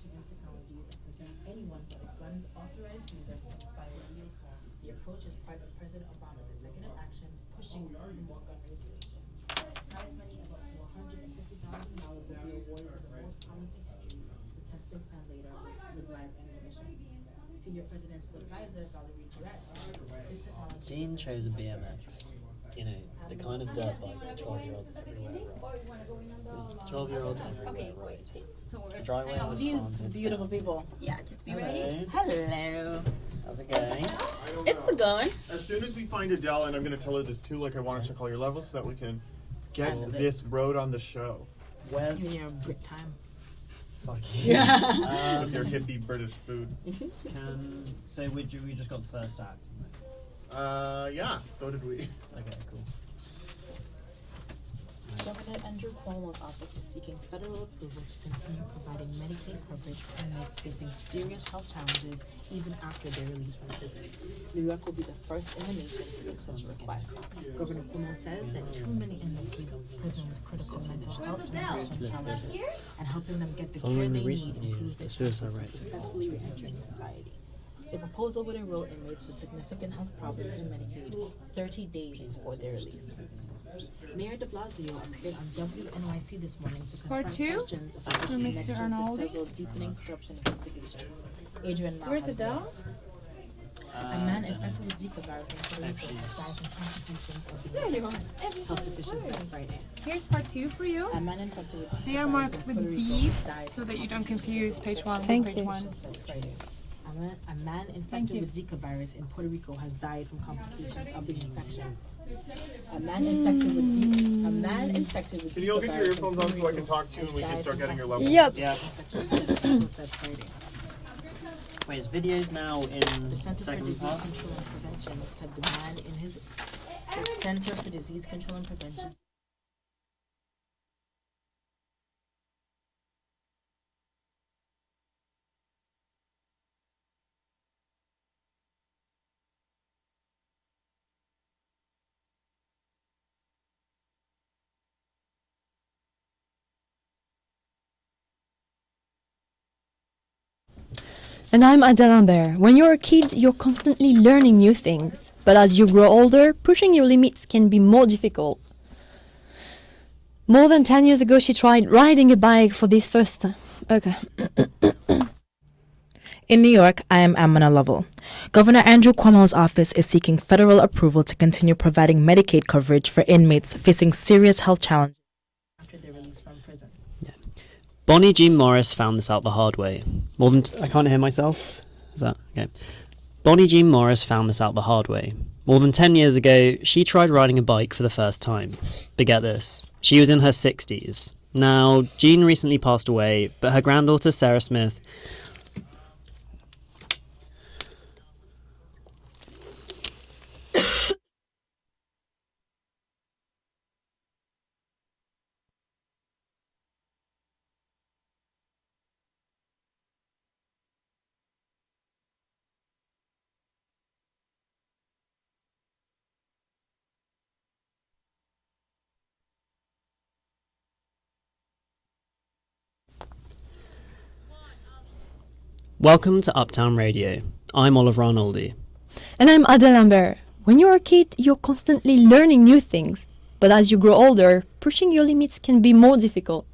innovation and technology that prevent anyone but a guns authorized user from firing real time. The approach is part of President Obama's executive actions pushing for more gun regulation. Prize money of up to $150,000 will be awarded to the most promising entry, the testing plan later with live ammunition. Senior Presidential Advisor Valerie Jarrett said this technology. Jean chose a BMX. You know, the kind of dirt bike that 12-year-olds everywhere ride. 12-year-olds everywhere ride. So we're Driveway was these slanted beautiful down. people. Yeah, just be ready. Hello. Hello. How's it going? It's going. As soon as we find Adele, and I'm going to tell her this too, like I want to check all your levels so that we can get Cool. this road on the show Where's... Give me your Brit time. Fuck you. with your hippie British food. So we just got the first act, isn't it? Yeah, so did we. Okay, cool. Governor Andrew Cuomo's office is seeking federal approval to continue providing Medicaid coverage for inmates facing serious health challenges even after their release from prison. New York will be the first in the nation to make such a request. Governor Cuomo says that too many inmates leave prison with critical mental health and addiction challenges, and helping them get the care Following they the recent need improves news, their the chances suicide of rate successfully re-entering society. The proposal would enroll inmates with significant health problems in Medicaid 30 days before their release. Mayor de Blasio appeared on WNYC this morning to confront questions about his connection to several deepening corruption investigations. Adrian Mao Where's has Adele? more. A man infected with Zika virus in Puerto Rico has died from complications of the There you infection, health officials said Friday. Here's part 2 for you. A man infected with They Zika are virus marked in with Puerto Rico B's has died so that from you don't confuse page 1 Thank with you. page 1. said Friday. A man infected with Zika virus in Puerto Rico has died from complications of the infection. A man infected with Can you all Zika get your virus in earphones on Puerto so I can Rico talk to you has and we can died start from getting your levels? Yep. Yeah. officials said Friday. Wait, is videos now in The Center for second Disease part? Control and Prevention said the man in the Center for Disease Control and Prevention. And I'm Adele Lambert. When you're a kid, you're constantly learning new things. But as you grow older, pushing your limits can be more difficult. More than 10 years ago, she tried riding a bike for the first time. Okay. In New York, I am Amana Lovell. Governor Andrew Cuomo's office is seeking federal approval to continue providing Medicaid coverage for inmates facing serious health challenges After their release from prison. Bonnie Jean Morris found this out the hard way. More than I can't hear myself. Is that okay? Bonnie Jean Morris found this out the hard way. More than 10 years ago, she tried riding a bike for the first time. But get this, she was in her 60s. Now, Jean recently passed away, but her granddaughter Sarah Smith Welcome to Uptown Radio. I'm Oliver Arnoldi. And I'm Adele Lambert. When you're a kid, you're constantly learning new things. But as you grow older, pushing your limits can be more difficult.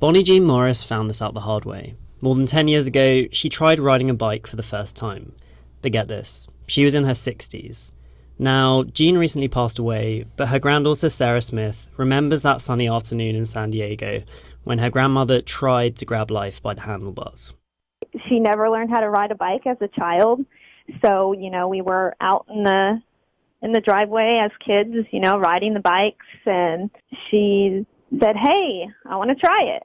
Bonnie Jean Morris found this out the hard way. More than 10 years ago, she tried riding a bike for the first time. But get this, she was in her 60s. Now, Jean recently passed away, but her granddaughter Sarah Smith remembers that sunny afternoon in San Diego when her grandmother tried to grab life by the handlebars. She never learned how to ride a bike as a child. So, we were out in the driveway as kids, riding the bikes, and she said, "Hey, I want to try it."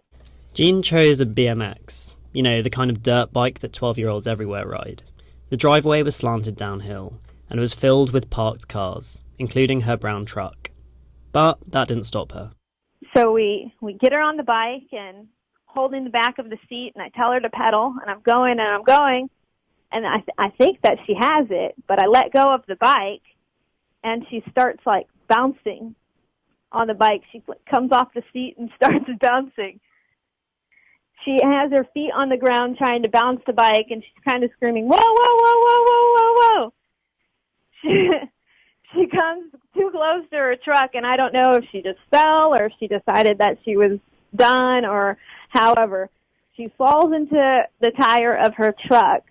Jean chose a BMX, the kind of dirt bike that 12-year-olds everywhere ride. The driveway was slanted downhill, and it was filled with parked cars, including her brown truck. But that didn't stop her. So we get her on the bike and holding the back of the seat, and I tell her to pedal, and I'm going, and I think that she has it, but I let go of the bike, and she starts, bouncing on the bike. She comes off the seat and starts bouncing. she has her feet on the ground trying to bounce the bike, and she's kind of screaming, whoa, whoa, whoa, whoa, whoa, whoa, whoa. She comes too close to her truck, and I don't know if she just fell or if she decided that she was done or however. She falls into the tire of her truck.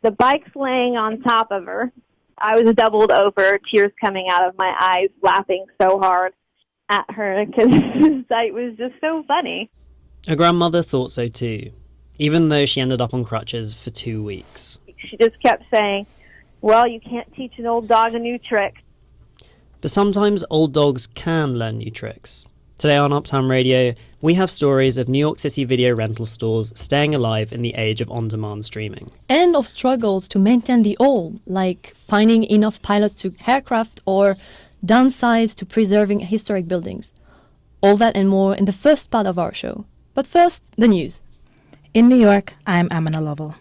The bike's laying on top of her. I was doubled over, tears coming out of my eyes, laughing so hard at her because the sight was just so funny. Her grandmother thought so too, even though she ended up on crutches for 2 weeks. She just kept saying, well, you can't teach an old dog a new trick. But sometimes old dogs can learn new tricks. Today on Uptown Radio, we have stories of New York City video rental stores staying alive in the age of on-demand streaming. And of struggles to maintain the old, like finding enough pilots to aircraft or downsides to preserving historic buildings. All that and more in the first part of our show. But first, the news. In New York, I'm Amina Lovell.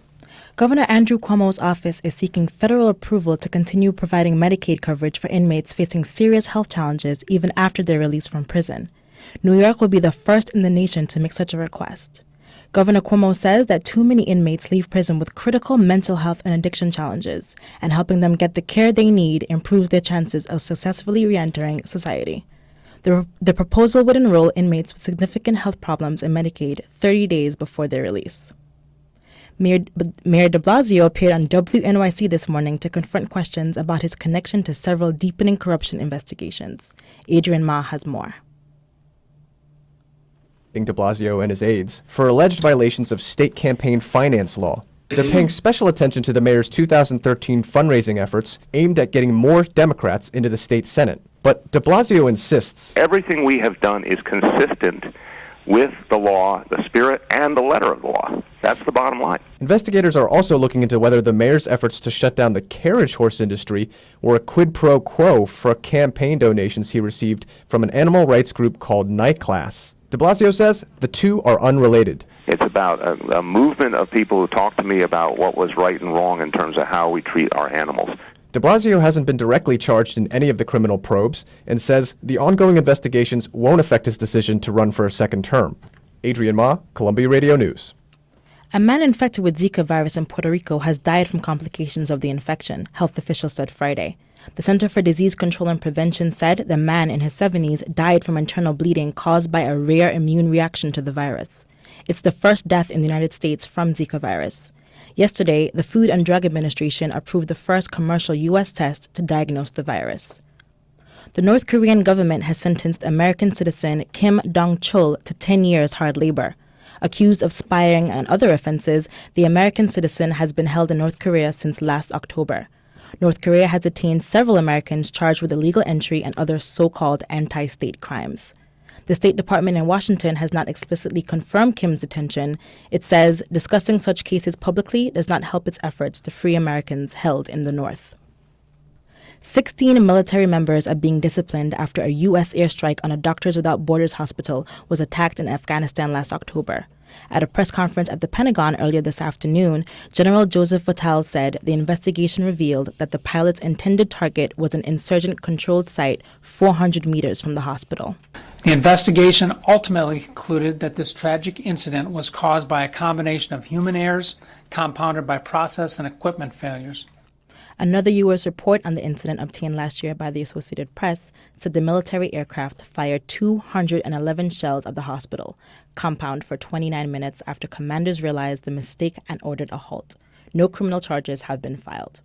Governor Andrew Cuomo's office is seeking federal approval to continue providing Medicaid coverage for inmates facing serious health challenges even after their release from prison. New York will be the first in the nation to make such a request. Governor Cuomo says that too many inmates leave prison with critical mental health and addiction challenges, and helping them get the care they need improves their chances of successfully re-entering society. The proposal would enroll inmates with significant health problems in Medicaid 30 days before their release. Mayor de Blasio appeared on WNYC this morning to confront questions about his connection to several deepening corruption investigations. Adrian Ma has more. De Blasio and his aides for alleged violations of state campaign finance law. They're paying special attention to the mayor's 2013 fundraising efforts aimed at getting more Democrats into the state Senate. But de Blasio insists everything we have done is consistent with the law, the spirit, and the letter of the law. That's the bottom line. Investigators are also looking into whether the mayor's efforts to shut down the carriage horse industry were a quid pro quo for campaign donations he received from an animal rights group called Night Class. De Blasio says the two are unrelated. It's about a movement of people who talk to me about what was right and wrong in terms of how we treat our animals. De Blasio hasn't been directly charged in any of the criminal probes and says the ongoing investigations won't affect his decision to run for a second term. Adrian Ma, Columbia Radio News. A man infected with Zika virus in Puerto Rico has died from complications of the infection, health officials said Friday. The Center for Disease Control and Prevention said the man in his 70s died from internal bleeding caused by a rare immune reaction to the virus. It's the first death in the United States from Zika virus. Yesterday, the Food and Drug Administration approved the first commercial U.S. test to diagnose the virus. The North Korean government has sentenced American citizen Kim Dong-chul to 10 years hard labor. Accused of spying and other offenses, the American citizen has been held in North Korea since last October. North Korea has detained several Americans charged with illegal entry and other so-called anti-state crimes. The State Department in Washington has not explicitly confirmed Kim's detention. It says discussing such cases publicly does not help its efforts to free Americans held in the North. 16 military members are being disciplined after a U.S. airstrike on a Doctors Without Borders hospital was attacked in Afghanistan last October. At a press conference at the Pentagon earlier this afternoon, General Joseph Votel said the investigation revealed that the pilot's intended target was an insurgent-controlled site 400 meters from the hospital. The investigation ultimately concluded that this tragic incident was caused by a combination of human errors compounded by process and equipment failures. Another U.S. report on the incident obtained last year by the Associated Press said the military aircraft fired 211 shells at the hospital compound for 29 minutes after commanders realized the mistake and ordered a halt. No criminal charges have been filed.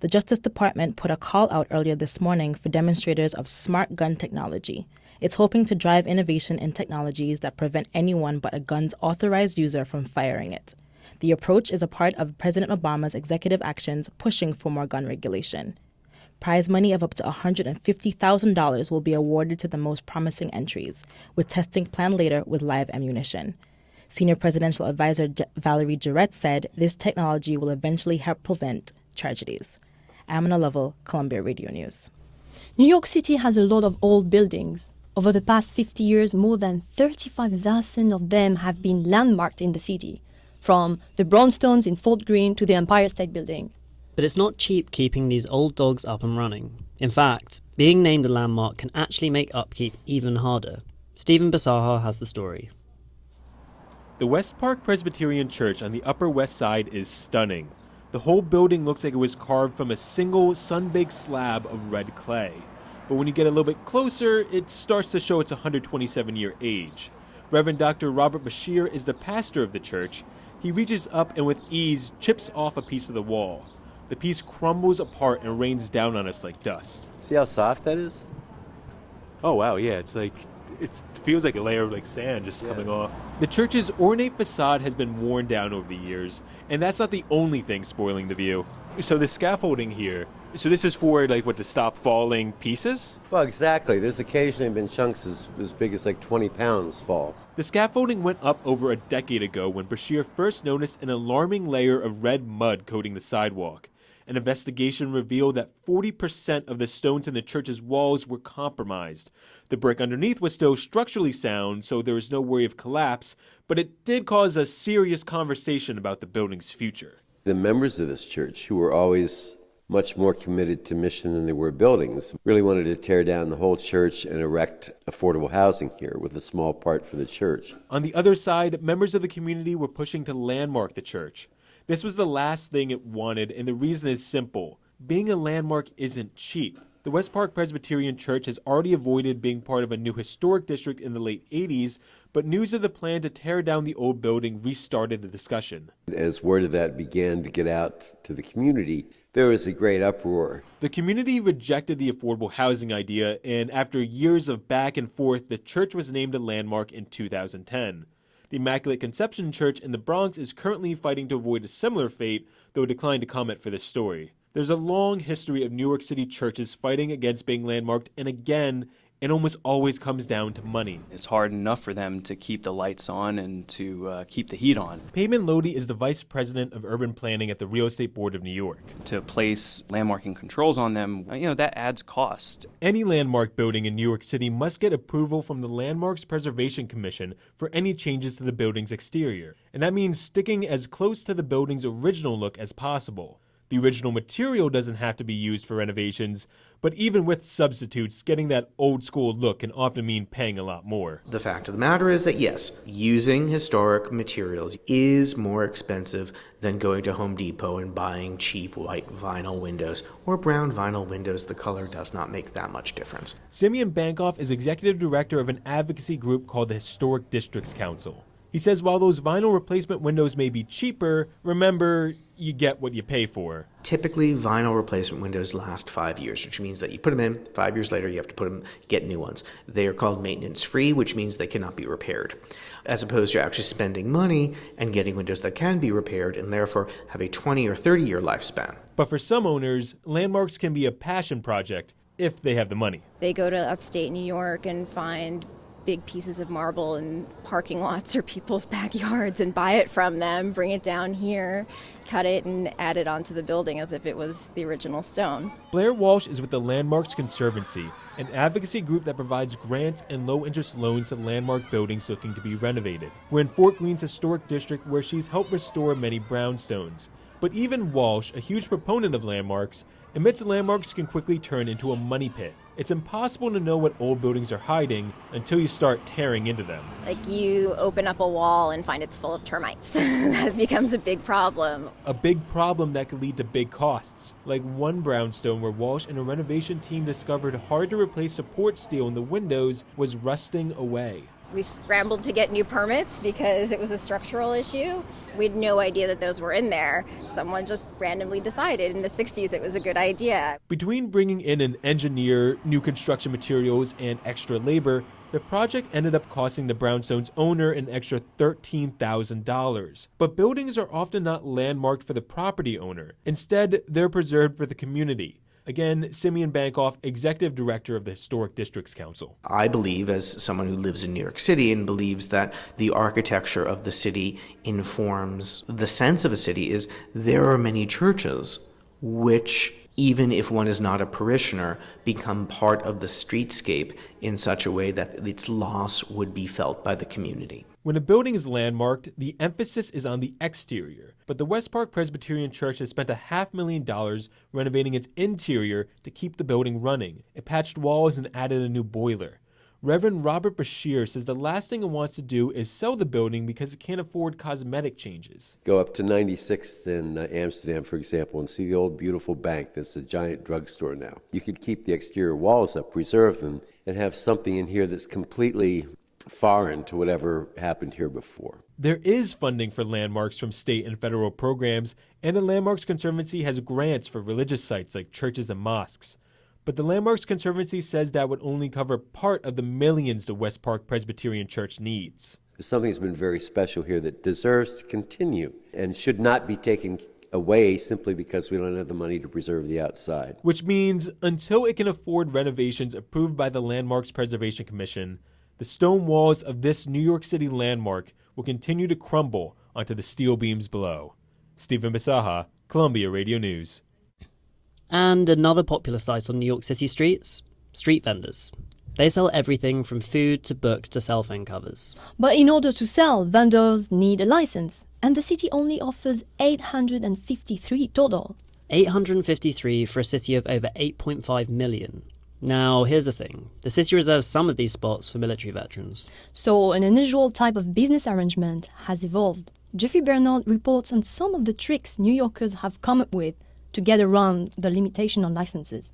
The Justice Department put a call out earlier this morning for demonstrators of smart gun technology. It's hoping to drive innovation in technologies that prevent anyone but a gun's authorized user from firing it. The approach is a part of President Obama's executive actions pushing for more gun regulation. Prize money of up to $150,000 will be awarded to the most promising entries, with testing planned later with live ammunition. Senior Presidential Advisor Valerie Jarrett said this technology will eventually help prevent tragedies. Amina Lovell, Columbia Radio News. New York City has a lot of old buildings. Over the past 50 years, more than 35,000 of them have been landmarked in the city, from the brownstones in Fort Greene to the Empire State Building. But it's not cheap keeping these old dogs up and running. In fact, being named a landmark can actually make upkeep even harder. Stephen Basaha has the story. The West Park Presbyterian Church on the Upper West Side is stunning. The whole building looks like it was carved from a single sun-baked slab of red clay. But when you get a little bit closer, it starts to show its 127-year age. Reverend Dr. Robert Bashir is the pastor of the church. He reaches up and with ease chips off a piece of the wall. The piece crumbles apart and rains down on us like dust. See how soft that is? Oh wow, yeah, it feels like a layer of sand just coming off. The church's ornate facade has been worn down over the years, and that's not the only thing spoiling the view. So the scaffolding here, so this is for to stop falling pieces? Well, exactly. There's occasionally been chunks as big as 20 pounds fall. The scaffolding went up over a decade ago when Bashir first noticed an alarming layer of red mud coating the sidewalk. An investigation revealed that 40% of the stones in the church's walls were compromised. The brick underneath was still structurally sound, so there was no worry of collapse, but it did cause a serious conversation about the building's future. The members of this church, who were always much more committed to mission than they were buildings, really wanted to tear down the whole church and erect affordable housing here with a small part for the church. On the other side, members of the community were pushing to landmark the church. This was the last thing it wanted, and the reason is simple. Being a landmark isn't cheap. The West Park Presbyterian Church has already avoided being part of a new historic district in the late 80s, but news of the plan to tear down the old building restarted the discussion. As word of that began to get out to the community, there was a great uproar. The community rejected the affordable housing idea, and after years of back and forth, the church was named a landmark in 2010. The Immaculate Conception Church in the Bronx is currently fighting to avoid a similar fate, though declined to comment for this story. There's a long history of New York City churches fighting against being landmarked, and again, it almost always comes down to money. It's hard enough for them to keep the lights on and to keep the heat on. Payman Lodi is the vice president of urban planning at the Real Estate Board of New York. To place landmarking controls on them, that adds cost. Any landmark building in New York City must get approval from the Landmarks Preservation Commission for any changes to the building's exterior. And that means sticking as close to the building's original look as possible. The original material doesn't have to be used for renovations, but even with substitutes, getting that old school look can often mean paying a lot more. The fact of the matter is that yes, using historic materials is more expensive than going to Home Depot and buying cheap white vinyl windows or brown vinyl windows. The color does not make that much difference. Simeon Bankoff is executive director of an advocacy group called the Historic Districts Council. He says while those vinyl replacement windows may be cheaper, remember, you get what you pay for. Typically, vinyl replacement windows last 5 years, which means that you put them in, 5 years later you have to get new ones. They are called maintenance-free, which means they cannot be repaired, as opposed to actually spending money and getting windows that can be repaired and therefore have a 20 or 30-year lifespan. But for some owners, landmarks can be a passion project if they have the money. They go to upstate New York and find big pieces of marble in parking lots or people's backyards and buy it from them, bring it down here, cut it and add it onto the building as if it was the original stone. Blair Walsh is with the Landmarks Conservancy, an advocacy group that provides grants and low-interest loans to landmark buildings looking to be renovated. We're in Fort Green's historic district where she's helped restore many brownstones. But even Walsh, a huge proponent of landmarks, admits landmarks can quickly turn into a money pit. It's impossible to know what old buildings are hiding until you start tearing into them. Like you open up a wall and find it's full of termites. That becomes a big problem. A big problem that could lead to big costs. Like one brownstone where Walsh and a renovation team discovered hard to replace support steel in the windows was rusting away. We scrambled to get new permits because it was a structural issue. We had no idea that those were in there. Someone just randomly decided in the 60s it was a good idea. Between bringing in an engineer, new construction materials, and extra labor, the project ended up costing the brownstone's owner an extra $13,000. But buildings are often not landmarked for the property owner. Instead, they're preserved for the community. Again, Simeon Bankoff, Executive Director of the Historic Districts Council. I believe, as someone who lives in New York City and believes that the architecture of the city informs the sense of a city, is there are many churches which, even if one is not a parishioner, become part of the streetscape in such a way that its loss would be felt by the community. When a building is landmarked, the emphasis is on the exterior, but the West Park Presbyterian Church has spent $500,000 renovating its interior to keep the building running. It patched walls and added a new boiler. Reverend Robert Bashir says the last thing it wants to do is sell the building because it can't afford cosmetic changes. Go up to 96th in Amsterdam, for example, and see the old beautiful bank that's a giant drugstore now. You could keep the exterior walls up, preserve them, and have something in here that's completely foreign to whatever happened here before. There is funding for landmarks from state and federal programs, and the Landmarks Conservancy has grants for religious sites like churches and mosques. But the Landmarks Conservancy says that would only cover part of the millions the West Park Presbyterian Church needs. There's something that's been very special here that deserves to continue and should not be taken away simply because we don't have the money to preserve the outside. Which means until it can afford renovations approved by the Landmarks Preservation Commission, the stone walls of this New York City landmark will continue to crumble onto the steel beams below. Stephen Bisaha, Columbia Radio News. And another popular sight on New York City streets, street vendors. They sell everything from food to books to cell phone covers. But in order to sell, vendors need a license, and the city only offers 853 total. 853 for a city of over 8.5 million. Now, here's the thing. The city reserves some of these spots for military veterans. So an unusual type of business arrangement has evolved. Jeffrey Bernard reports on some of the tricks New Yorkers have come up with to get around the limitation on licenses.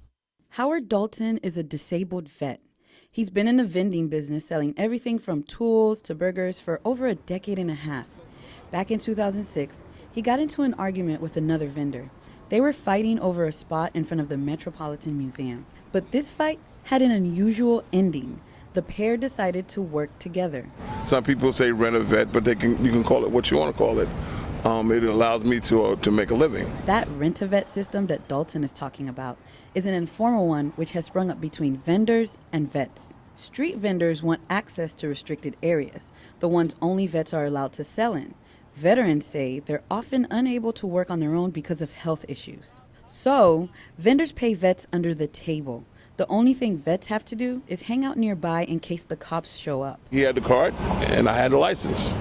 Howard Dalton is a disabled vet. He's been in the vending business selling everything from tools to burgers for over a decade and a half. Back in 2006, he got into an argument with another vendor. They were fighting over a spot in front of the Metropolitan Museum. But this fight had an unusual ending. The pair decided to work together. Some people say rent a vet, but you can call it what you want to call it. It allows me to make a living. That rent-a-vet system that Dalton is talking about is an informal one which has sprung up between vendors and vets. Street vendors want access to restricted areas, the ones only vets are allowed to sell in. Veterans say they're often unable to work on their own because of health issues. So, vendors pay vets under the table. The only thing vets have to do is hang out nearby in case the cops show up. He had the card, and I had the license.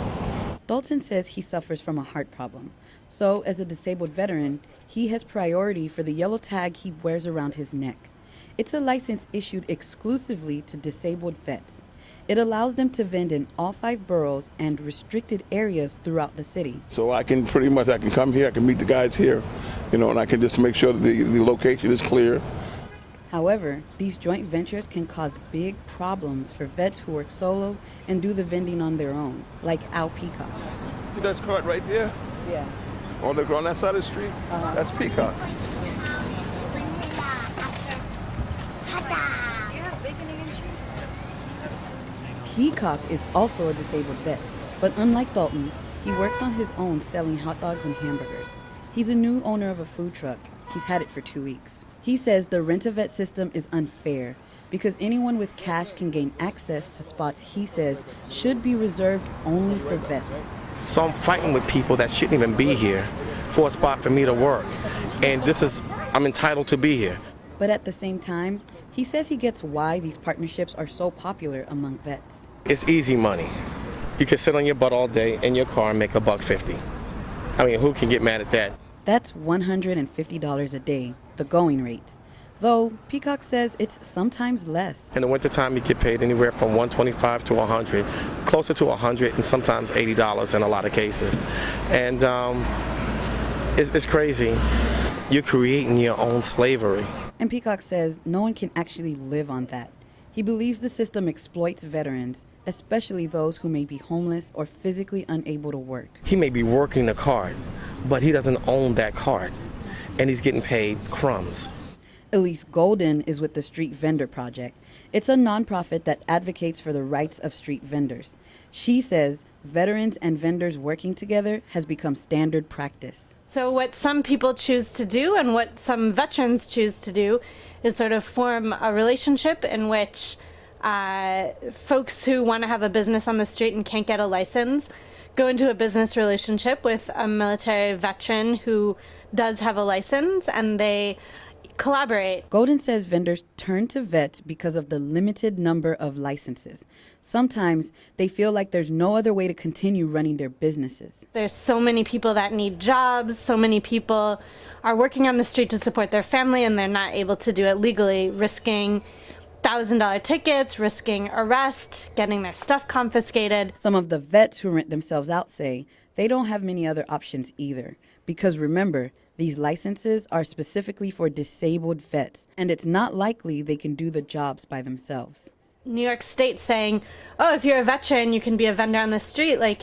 Dalton says he suffers from a heart problem. So, as a disabled veteran, he has priority for the yellow tag he wears around his neck. It's a license issued exclusively to disabled vets. It allows them to vend in all 5 boroughs and restricted areas throughout the city. So I can come here, I can meet the guys here, and I can just make sure that the location is clear. However, these joint ventures can cause big problems for vets who work solo and do the vending on their own, like Al Peacock. See that cart right there? Yeah. On that side of the street? That's Peacock. Peacock is also a disabled vet, but unlike Dalton, he works on his own selling hot dogs and hamburgers. He's a new owner of a food truck. He's had it for 2 weeks. He says the rent-a-vet system is unfair because anyone with cash can gain access to spots he says should be reserved only for vets. So I'm fighting with people that shouldn't even be here for a spot for me to work. And I'm entitled to be here. But at the same time, he says he gets why these partnerships are so popular among vets. It's easy money. You can sit on your butt all day in your car and make $1.50. I mean, who can get mad at that? That's $150 a day, the going rate. Though Peacock says it's sometimes less. In the wintertime, you get paid anywhere from $125 to $100, closer to $100 and sometimes $80 in a lot of cases. And it's crazy. You're creating your own slavery. And Peacock says no one can actually live on that. He believes the system exploits veterans, especially those who may be homeless or physically unable to work. He may be working a card, but he doesn't own that card, and he's getting paid crumbs. Elise Golden is with the Street Vendor Project. It's a nonprofit that advocates for the rights of street vendors. She says veterans and vendors working together has become standard practice. So what some people choose to do and what some veterans choose to do is sort of form a relationship in which folks who want to have a business on the street and can't get a license go into a business relationship with a military veteran who does have a license, and they collaborate. Golden says vendors turn to vets because of the limited number of licenses. Sometimes they feel like there's no other way to continue running their businesses. There's so many people that need jobs, so many people are working on the street to support their family, and they're not able to do it legally, risking $1,000 tickets, risking arrest, getting their stuff confiscated. Some of the vets who rent themselves out say they don't have many other options either. Because remember, these licenses are specifically for disabled vets, and it's not likely they can do the jobs by themselves. New York State saying, oh, if you're a veteran, you can be a vendor on the street. Like,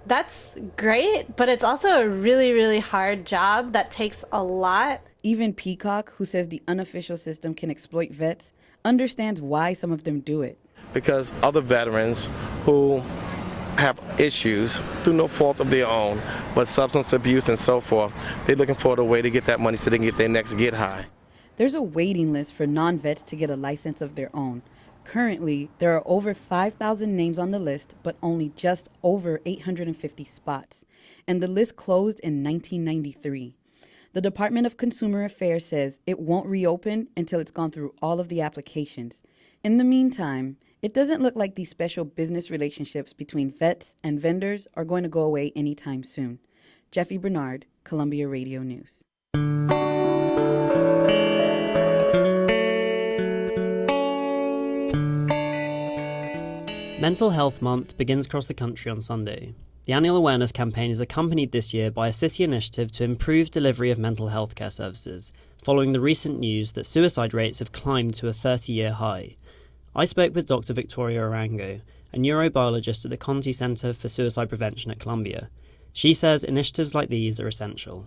that's great, but it's also a really, really hard job that takes a lot. Even Peacock, who says the unofficial system can exploit vets, understands why some of them do it. Because other veterans who have issues through no fault of their own, but substance abuse and so forth, they're looking for a way to get that money so they can get their next get high. There's a waiting list for non-vets to get a license of their own. Currently, there are over 5,000 names on the list, but only just over 850 spots. And the list closed in 1993. The Department of Consumer Affairs says it won't reopen until it's gone through all of the applications. In the meantime, it doesn't look like these special business relationships between vets and vendors are going to go away anytime soon. Jeffy Bernard, Columbia Radio News. Mental Health Month begins across the country on Sunday. The annual awareness campaign is accompanied this year by a city initiative to improve delivery of mental health care services, following the recent news that suicide rates have climbed to a 30-year high. I spoke with Dr. Victoria Arango, a neurobiologist at the Conti Center for Suicide Prevention at Columbia. She says initiatives like these are essential.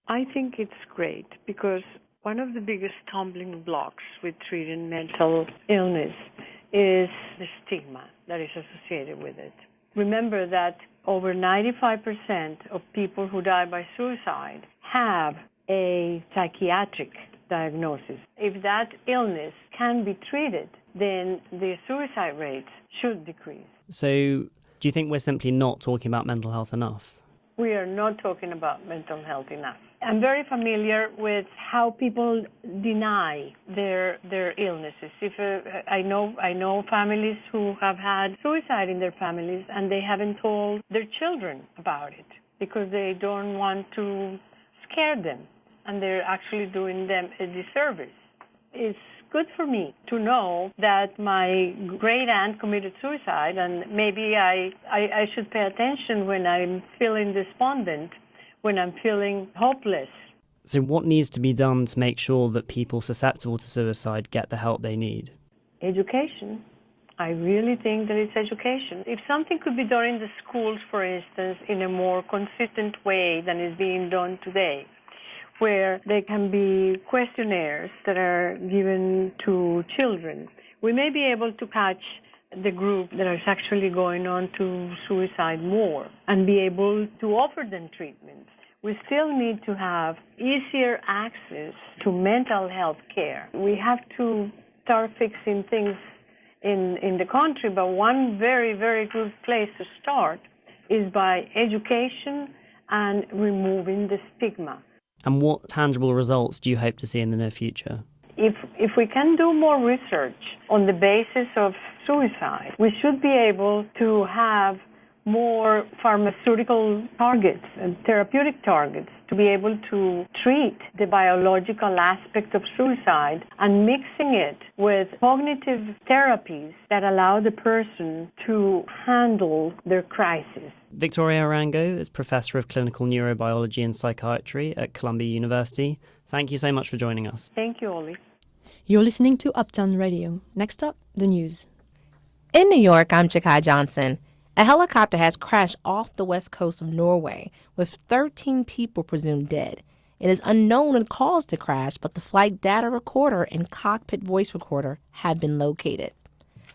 I think it's great because one of the biggest stumbling blocks with treating mental illness is the stigma that is associated with it. Remember that over 95% of people who die by suicide have a psychiatric diagnosis. If that illness can be treated, then the suicide rates should decrease. So, do you think we're simply not talking about mental health enough? We are not talking about mental health enough. I'm very familiar with how people deny their illnesses. I know families who have had suicide in their families and they haven't told their children about it because they don't want to scare them, and they're actually doing them a disservice. It's good for me to know that my great aunt committed suicide, and maybe I should pay attention when I'm feeling despondent, when I'm feeling hopeless. So what needs to be done to make sure that people susceptible to suicide get the help they need? Education. I really think that it's education. If something could be done in the schools, for instance, in a more consistent way than is being done today, where there can be questionnaires that are given to children, we may be able to catch the group that is actually going on to suicide more and be able to offer them treatment. We still need to have easier access to mental health care. We have to start fixing things in the country, but one very, very good place to start is by education and removing the stigma. And what tangible results do you hope to see in the near future? If we can do more research on the basis of suicide, we should be able to have more pharmaceutical targets and therapeutic targets to be able to treat the biological aspect of suicide and mixing it with cognitive therapies that allow the person to handle their crisis. Victoria Arango is Professor of Clinical Neurobiology and Psychiatry at Columbia University. Thank you so much for joining us. Thank you, Oli. You're listening to Uptown Radio. Next up, the news. In New York, I'm Chakai Johnson. A helicopter has crashed off the west coast of Norway, with 13 people presumed dead. It is unknown what caused the crash, but the flight data recorder and cockpit voice recorder have been located.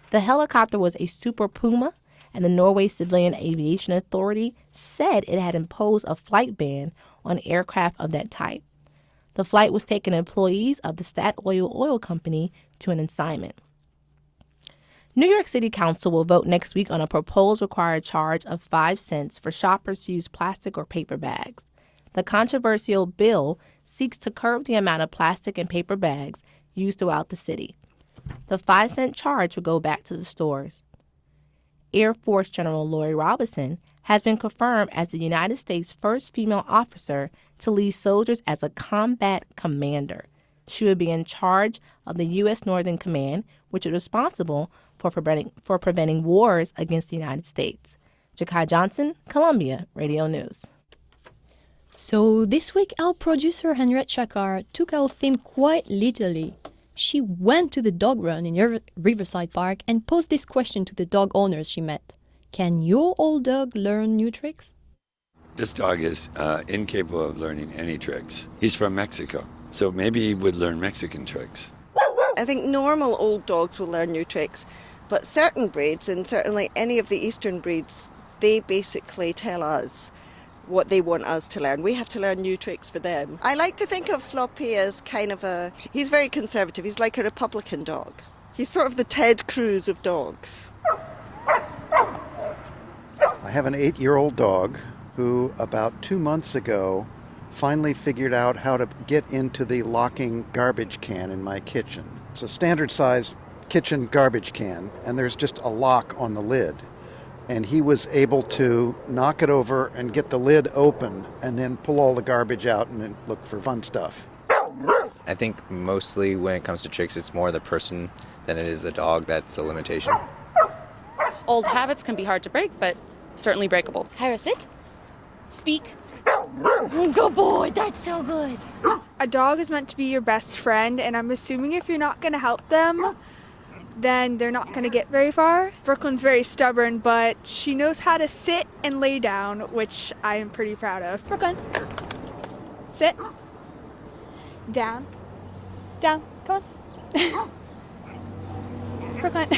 The helicopter was a Super Puma, and the Norway Civilian Aviation Authority said it had imposed a flight ban on aircraft of that type. The flight was taking employees of the Statoil oil company to an assignment. New York City Council will vote next week on a proposed required charge of 5 cents for shoppers to use plastic or paper bags. The controversial bill seeks to curb the amount of plastic and paper bags used throughout the city. The 5-cent charge will go back to the stores. Air Force General Lori Robinson has been confirmed as the United States' first female officer to lead soldiers as a combat commander. She would be in charge of the U.S. Northern Command, which is responsible for preventing wars against the United States. Jakai Johnson, Columbia Radio News. So this week, our producer Henriette Chakar took our theme quite literally. She went to the dog run in Riverside Park and posed this question to the dog owners she met. Can your old dog learn new tricks? This dog is incapable of learning any tricks. He's from Mexico, so maybe he would learn Mexican tricks. I think normal old dogs will learn new tricks, but certain breeds, and certainly any of the Eastern breeds, they basically tell us what they want us to learn. We have to learn new tricks for them. I like to think of Floppy as kind of he's very conservative. He's like a Republican dog. He's sort of the Ted Cruz of dogs. I have an 8-year-old dog who about 2 months ago finally figured out how to get into the locking garbage can in my kitchen. It's a standard size kitchen garbage can, and there's just a lock on the lid. And he was able to knock it over and get the lid open and then pull all the garbage out and then look for fun stuff. I think mostly when it comes to tricks, it's more the person than it is the dog that's the limitation. Old habits can be hard to break, but certainly breakable. Kyra, sit. Speak. Good boy, that's so good. A dog is meant to be your best friend, and I'm assuming if you're not going to help them, then they're not going to get very far. Brooklyn's very stubborn, but she knows how to sit and lay down, which I am pretty proud of. Brooklyn, sit. Down. Down. Come on. Brooklyn.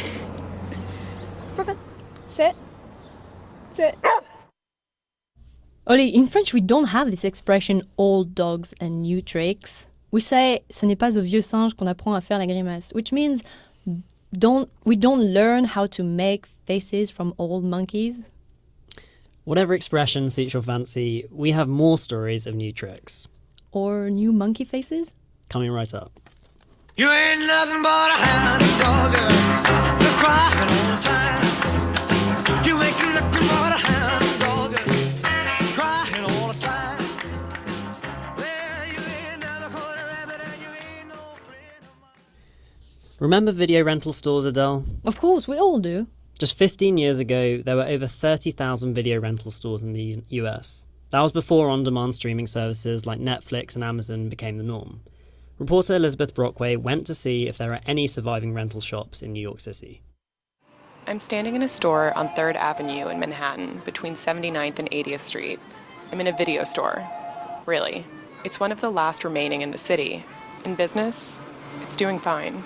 Brooklyn, sit. Sit. Oli, in French, we don't have this expression old dogs and new tricks. We say ce n'est pas au vieux singe qu'on apprend à faire la grimace, which means we don't learn how to make faces from old monkeys. Whatever expression suits your fancy, we have more stories of new tricks. Or new monkey faces? Coming right up. You ain't nothing but a hound dog, girl. You're crying all the time. You ain't nothing but a hound dog, girl. Crying all the time. Well, you ain't never caught a rabbit and you ain't no friend of mine. Remember video rental stores, Adele? Of course, we all do. Just 15 years ago, there were over 30,000 video rental stores in the US. That was before on-demand streaming services like Netflix and Amazon became the norm. Reporter Elizabeth Brockway went to see if there are any surviving rental shops in New York City. I'm standing in a store on 3rd Avenue in Manhattan between 79th and 80th Street. I'm in a video store. Really. It's one of the last remaining in the city. In business, it's doing fine.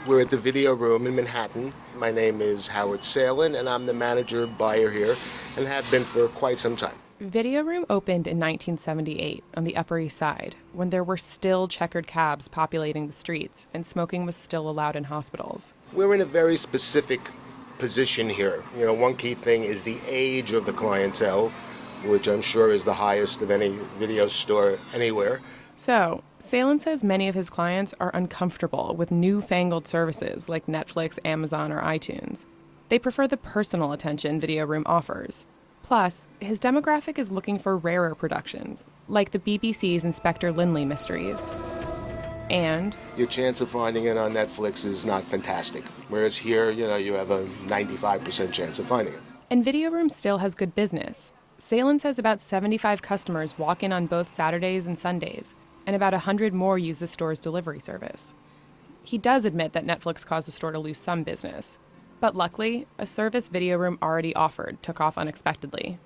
We're at the Video Room in Manhattan. My name is Howard Salin, and I'm the manager buyer here and have been for quite some time. Video Room opened in 1978 on the Upper East Side, when there were still checkered cabs populating the streets and smoking was still allowed in hospitals. We're in a very specific position here. You know, one key thing is the age of the clientele, which I'm sure is the highest of any video store anywhere. So, Salin says many of his clients are uncomfortable with newfangled services like Netflix, Amazon, or iTunes. They prefer the personal attention Video Room offers. Plus, his demographic is looking for rarer productions, like the BBC's Inspector Lynley mysteries. And your chance of finding it on Netflix is not fantastic. Whereas here, you have a 95% chance of finding it. And Video Room still has good business. Salin says about 75 customers walk in on both Saturdays and Sundays, and about 100 more use the store's delivery service. He does admit that Netflix caused the store to lose some business. But luckily, a service Video Room already offered took off unexpectedly.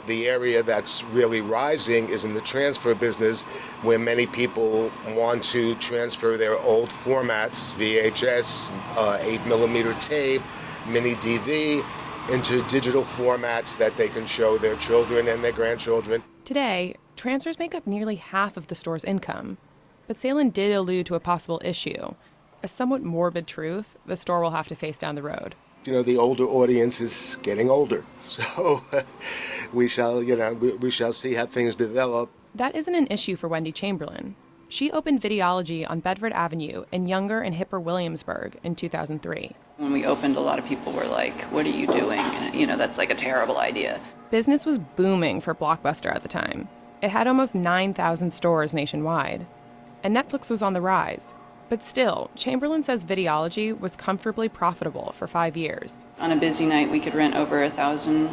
The area that's really rising is in the transfer business, where many people want to transfer their old formats, VHS, 8mm tape, mini DV, into digital formats that they can show their children and their grandchildren. Today, transfers make up nearly half of the store's income. But Salin did allude to a possible issue. A somewhat morbid truth the store will have to face down the road. The older audience is getting older. So we shall see how things develop. That isn't an issue for Wendy Chamberlain. She opened Videology on Bedford Avenue in younger and hipper Williamsburg in 2003. When we opened, a lot of people were like, what are you doing? That's like a terrible idea. Business was booming for Blockbuster at the time. It had almost 9,000 stores nationwide. and Netflix was on the rise. But still, Chamberlain says Videology was comfortably profitable for 5 years. On a busy night, we could rent over 1,000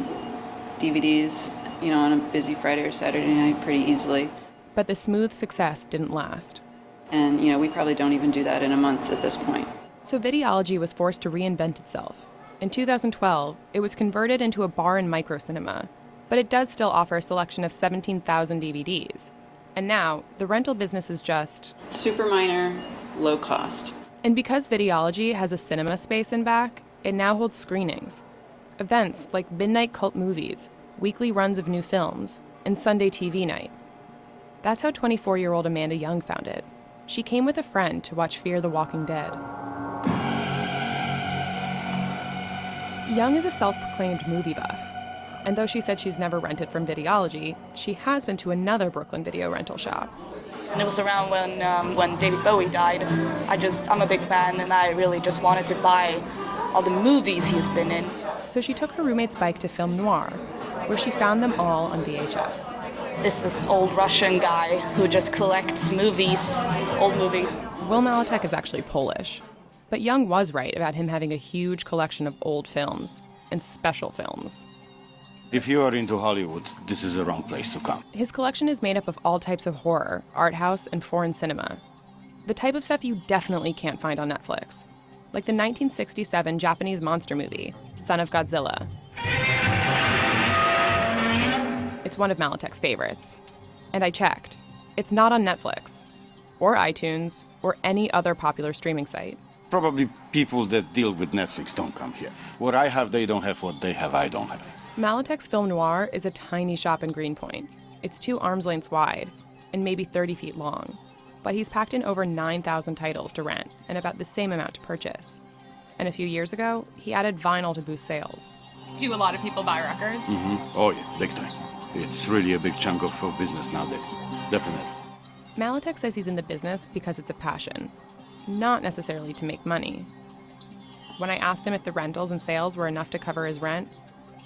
DVDs, on a busy Friday or Saturday night pretty easily. But the smooth success didn't last. And, we probably don't even do that in a month at this point. So Videology was forced to reinvent itself. In 2012, it was converted into a bar and micro cinema, but it does still offer a selection of 17,000 DVDs. And now, the rental business is just super minor, low cost. And because Videology has a cinema space in back, it now holds screenings. Events like midnight cult movies, weekly runs of new films, and Sunday TV night. That's how 24-year-old Amanda Young found it. She came with a friend to watch Fear the Walking Dead. Young is a self-proclaimed movie buff, and though she said she's never rented from Videology, she has been to another Brooklyn video rental shop. And it was around when David Bowie died. I'm a big fan, and I really just wanted to buy all the movies he's been in. So she took her roommate's bike to Film Noir, where she found them all on VHS. This old Russian guy who just collects movies, old movies. Will Malatek is actually Polish. But Young was right about him having a huge collection of old films and special films. If you are into Hollywood, this is the wrong place to come. His collection is made up of all types of horror, art house, and foreign cinema. The type of stuff you definitely can't find on Netflix. Like the 1967 Japanese monster movie, Son of Godzilla. It's one of Malatek's favorites. And I checked. It's not on Netflix, or iTunes, or any other popular streaming site. Probably people that deal with Netflix don't come here. What I have, they don't have. What they have, I don't have. Malatek's Film Noir is a tiny shop in Greenpoint. It's 2 arms lengths wide and maybe 30 feet long. But he's packed in over 9,000 titles to rent and about the same amount to purchase. And a few years ago, he added vinyl to boost sales. Do a lot of people buy records? Mm-hmm. Oh, yeah, big time. It's really a big chunk of business nowadays. Definitely. Malatek says he's in the business because it's a passion, not necessarily to make money. When I asked him if the rentals and sales were enough to cover his rent,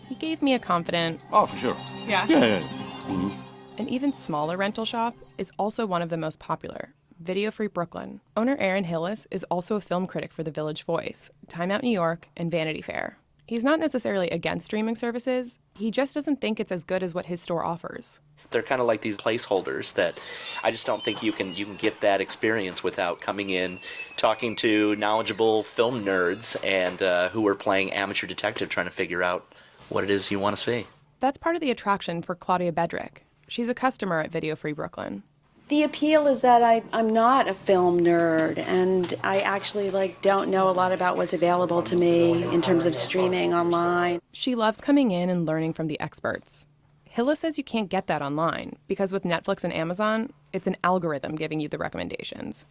he gave me a confident, "Oh, for sure." Yeah. Yeah. Mm-hmm. An even smaller rental shop is also one of the most popular, Video Free Brooklyn. Owner Aaron Hillis is also a film critic for The Village Voice, Time Out New York, and Vanity Fair. He's not necessarily against streaming services, he just doesn't think it's as good as what his store offers. They're kind of like these placeholders that I just don't think you can get that experience without coming in, talking to knowledgeable film nerds and who are playing amateur detective trying to figure out what it is you want to see. That's part of the attraction for Claudia Bedrick. She's a customer at Video Free Brooklyn. The appeal is that I'm not a film nerd, and I actually don't know a lot about what's available to me in terms of streaming online. She loves coming in and learning from the experts. Hilla says you can't get that online because with Netflix and Amazon, it's an algorithm giving you the recommendations.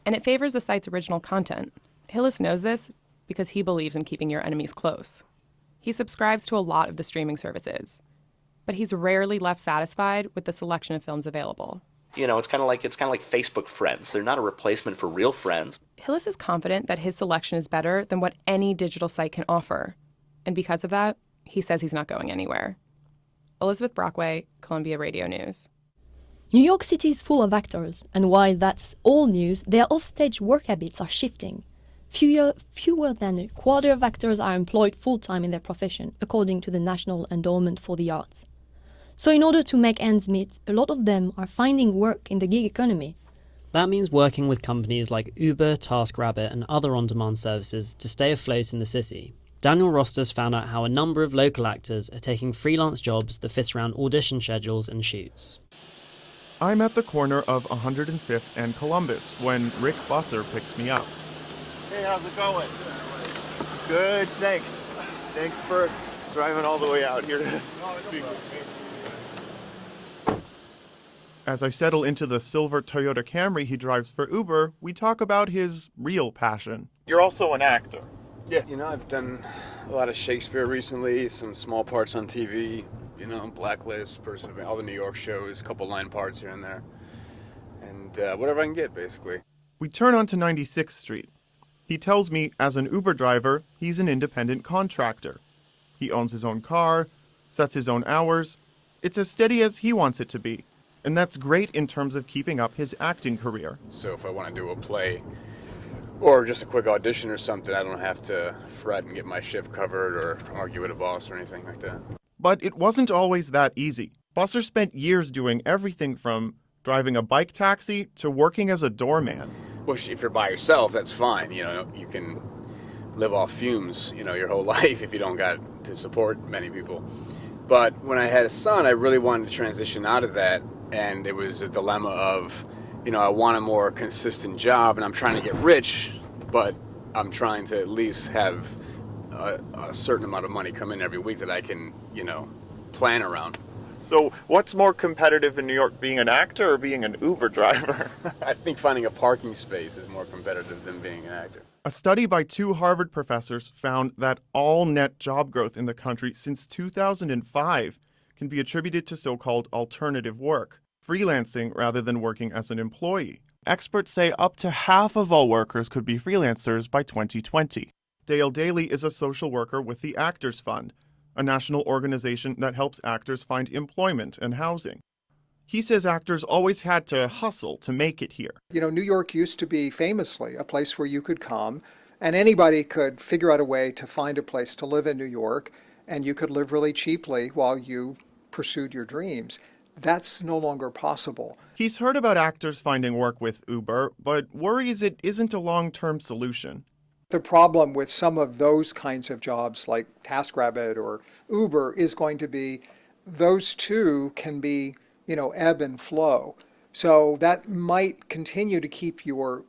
And it favors the site's original content. Hillis knows this because he believes in keeping your enemies close. He subscribes to a lot of the streaming services, but he's rarely left satisfied with the selection of films available. It's kind of like Facebook friends. They're not a replacement for real friends. Hillis is confident that his selection is better than what any digital site can offer. And because of that, he says he's not going anywhere. Elizabeth Brockway, Columbia Radio News. New York City is full of actors, and while that's all news, their offstage work habits are shifting. Fewer than a quarter of actors are employed full-time in their profession, according to the National Endowment for the Arts. So in order to make ends meet, a lot of them are finding work in the gig economy. That means working with companies like Uber, TaskRabbit and other on-demand services to stay afloat in the city. Daniel Rostas found out how a number of local actors are taking freelance jobs that fit around audition schedules and shoots. I'm at the corner of 105th and Columbus when Rick Busser picks me up. Hey, how's it going? Good, thanks. Thanks for driving all the way out here to speak with me. As I settle into the silver Toyota Camry he drives for Uber, we talk about his real passion. You're also an actor. Yeah. I've done a lot of Shakespeare recently, some small parts on TV, Blacklist, Person of all the New York shows, a couple line parts here and there. And whatever I can get, basically. We turn onto 96th Street. He tells me, as an Uber driver, he's an independent contractor. He owns his own car, sets his own hours. It's as steady as he wants it to be. And that's great in terms of keeping up his acting career. So if I want to do a play or just a quick audition or something, I don't have to fret and get my shift covered or argue with a boss or anything like that. But it wasn't always that easy. Busser spent years doing everything from driving a bike taxi to working as a doorman. Well, if you're by yourself, that's fine. You know, you can live off fumes, your whole life if you don't got to support many people. But when I had a son, I really wanted to transition out of that, and it was a dilemma of, I want a more consistent job, and I'm trying to get rich, but I'm trying to at least have a certain amount of money come in every week that I can, plan around. So what's more competitive in New York, being an actor or being an Uber driver? I think finding a parking space is more competitive than being an actor. A study by 2 Harvard professors found that all net job growth in the country since 2005 can be attributed to so-called alternative work, freelancing rather than working as an employee. Experts say up to half of all workers could be freelancers by 2020. Dale Daly is a social worker with the Actors Fund, a national organization that helps actors find employment and housing. He says actors always had to hustle to make it here. New York used to be famously a place where you could come and anybody could figure out a way to find a place to live in New York, and you could live really cheaply while you pursued your dreams. That's no longer possible. He's heard about actors finding work with Uber, but worries it isn't a long-term solution. The problem with some of those kinds of jobs like TaskRabbit or Uber is going to be those two can be, ebb and flow. So that might continue to keep your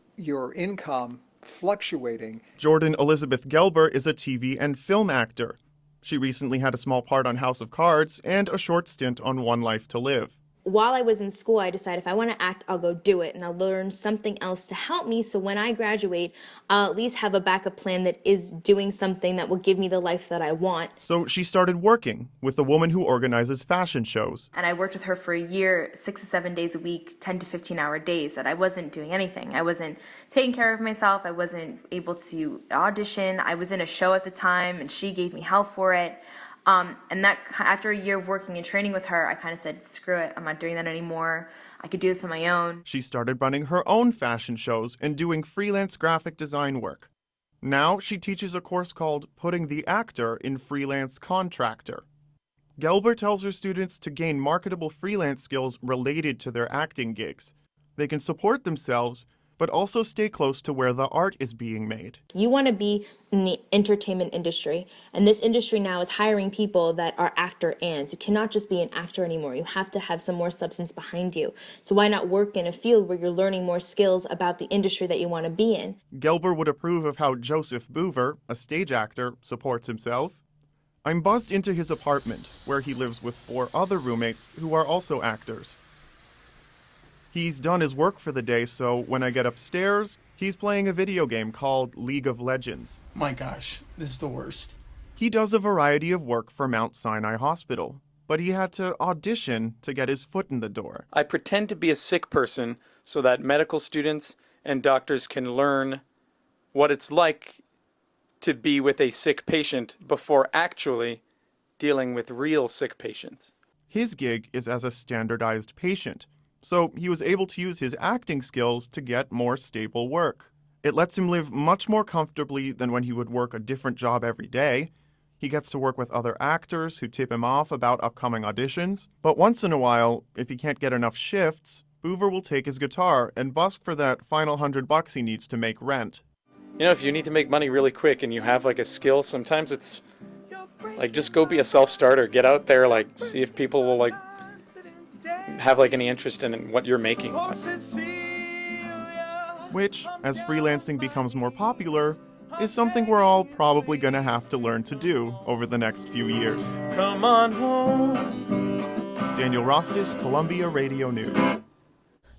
income fluctuating. Jordan Elizabeth Gelber is a TV and film actor. She recently had a small part on House of Cards and a short stint on One Life to Live. While I was in school, I decided if I want to act, I'll go do it, and I'll learn something else to help me, so when I graduate, I'll at least have a backup plan that is doing something that will give me the life that I want. So she started working with a woman who organizes fashion shows. And I worked with her for a year, 6 to 7 days a week, 10 to 15-hour days, that I wasn't doing anything. I wasn't taking care of myself. I wasn't able to audition. I was in a show at the time, and she gave me help for it. And that after a year of working and training with her, I kind of said, screw it, I'm not doing that anymore. I could do this on my own. She started running her own fashion shows and doing freelance graphic design work. Now she teaches a course called Putting the Actor in Freelance Contractor. Gelber tells her students to gain marketable freelance skills related to their acting gigs. They can support themselves, but also stay close to where the art is being made. You want to be in the entertainment industry, and this industry now is hiring people that are actor-ands. You cannot just be an actor anymore. You have to have some more substance behind you. So why not work in a field where you're learning more skills about the industry that you want to be in? Gelber would approve of how Joseph Boover, a stage actor, supports himself. I'm buzzed into his apartment, where he lives with 4 other roommates who are also actors. He's done his work for the day, so when I get upstairs, he's playing a video game called League of Legends. My gosh, this is the worst. He does a variety of work for Mount Sinai Hospital, but he had to audition to get his foot in the door. I pretend to be a sick person so that medical students and doctors can learn what it's like to be with a sick patient before actually dealing with real sick patients. His gig is as a standardized patient, so he was able to use his acting skills to get more stable work. It lets him live much more comfortably than when he would work a different job every day. He gets to work with other actors who tip him off about upcoming auditions. But once in a while, if he can't get enough shifts, Boover will take his guitar and busk for that final $100 he needs to make rent. If you need to make money really quick and you have a skill, sometimes it's just go be a self-starter. Get out there, see if people will have any interest in what you're making. Which, as freelancing becomes more popular, is something we're all probably going to have to learn to do over the next few years. Come on home. Daniel Rostis, Columbia Radio News.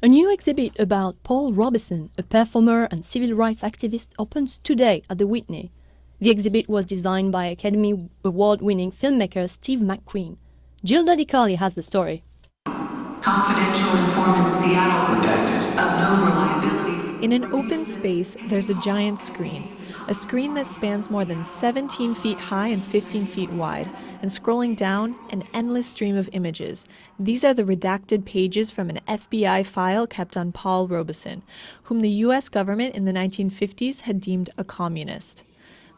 A new exhibit about Paul Robeson, a performer and civil rights activist, opens today at the Whitney. The exhibit was designed by Academy Award-winning filmmaker Steve McQueen. Gilda DiCarli has the story. Confidential informant Seattle redacted of no reliability. In an open space, there's a giant screen. A screen that spans more than 17 feet high and 15 feet wide, and scrolling down, an endless stream of images. These are the redacted pages from an FBI file kept on Paul Robeson, whom the U.S. government in the 1950s had deemed a communist.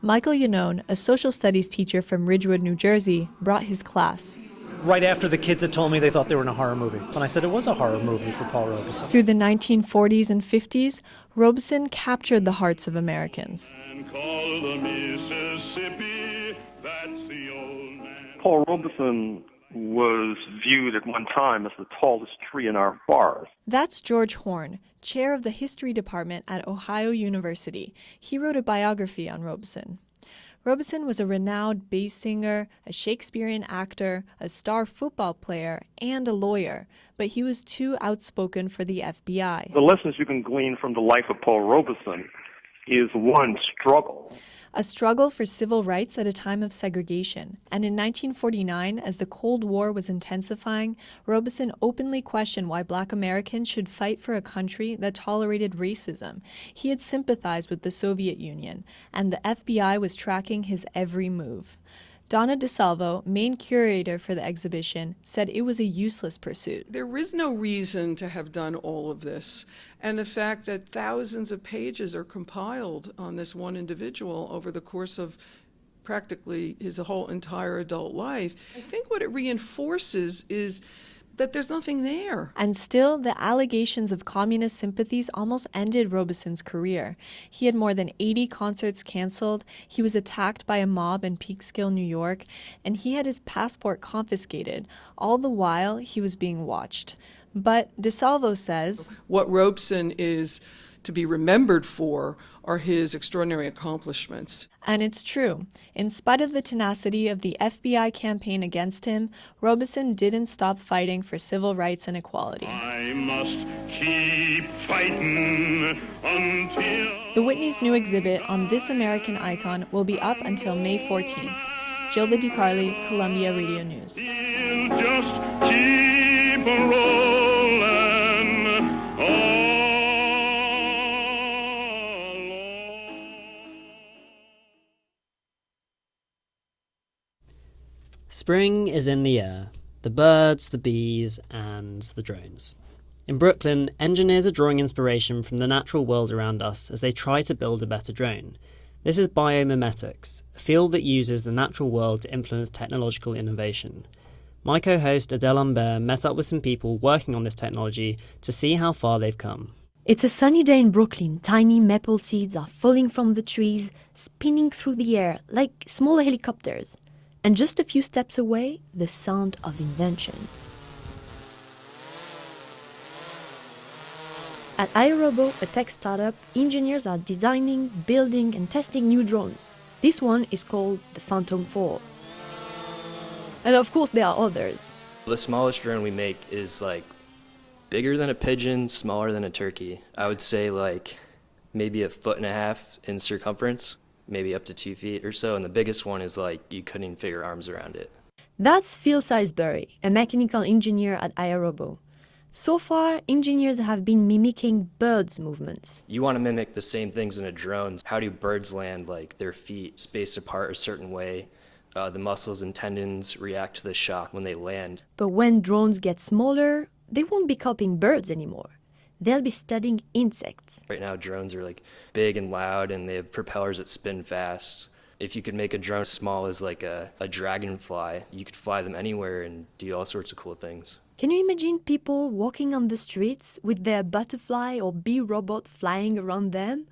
Michael Yanone, a social studies teacher from Ridgewood, New Jersey, brought his class. Right after the kids had told me they thought they were in a horror movie. And I said it was a horror movie for Paul Robeson. Through the 1940s and 50s, Robeson captured the hearts of Americans. Paul Robeson was viewed at one time as the tallest tree in our forest. That's George Horn, chair of the history department at Ohio University. He wrote a biography on Robeson. Robeson was a renowned bass singer, a Shakespearean actor, a star football player, and a lawyer, but he was too outspoken for the FBI. The lessons you can glean from the life of Paul Robeson is one, struggle. A struggle for civil rights at a time of segregation. And in 1949, as the Cold War was intensifying, Robeson openly questioned why Black Americans should fight for a country that tolerated racism. He had sympathized with the Soviet Union, and the FBI was tracking his every move. Donna DeSalvo, main curator for the exhibition, said it was a useless pursuit. There is no reason to have done all of this. And the fact that thousands of pages are compiled on this one individual over the course of practically his whole entire adult life, I think what it reinforces is that there's nothing there. And still, the allegations of communist sympathies almost ended Robeson's career. He had more than 80 concerts canceled, he was attacked by a mob in Peekskill, New York, and he had his passport confiscated. All the while, he was being watched. But DeSalvo says, what Robeson is to be remembered for are his extraordinary accomplishments. And it's true. In spite of the tenacity of the FBI campaign against him, Robeson didn't stop fighting for civil rights and equality. I must keep fighting until... The Whitney's new exhibit on this American icon will be up until May 14th. Gilda DiCarli, Columbia Radio News. Just keep rolling on. Spring is in the air. The birds, the bees, and the drones. In Brooklyn, engineers are drawing inspiration from the natural world around us as they try to build a better drone. This is biomimetics, a field that uses the natural world to influence technological innovation. My co-host Adele Humbert met up with some people working on this technology to see how far they've come. It's a sunny day in Brooklyn. Tiny maple seeds are falling from the trees, spinning through the air like small helicopters. And just a few steps away, the sound of invention. At iRobo, a tech startup, engineers are designing, building, and testing new drones. This one is called the Phantom 4. And of course, there are others. The smallest drone we make is bigger than a pigeon, smaller than a turkey. I would say maybe 1.5 feet in circumference, maybe up to 2 feet or so, and the biggest one is you couldn't even fit your arms around it. That's Phil Salisbury, a mechanical engineer at iRobo. So far, engineers have been mimicking birds' movements. You want to mimic the same things in a drone. How do birds land, their feet spaced apart a certain way? The muscles and tendons react to the shock when they land. But when drones get smaller, they won't be copying birds anymore. They'll be studying insects. Right now, drones are big and loud, and they have propellers that spin fast. If you could make a drone as small as a dragonfly, you could fly them anywhere and do all sorts of cool things. Can you imagine people walking on the streets with their butterfly or bee robot flying around them?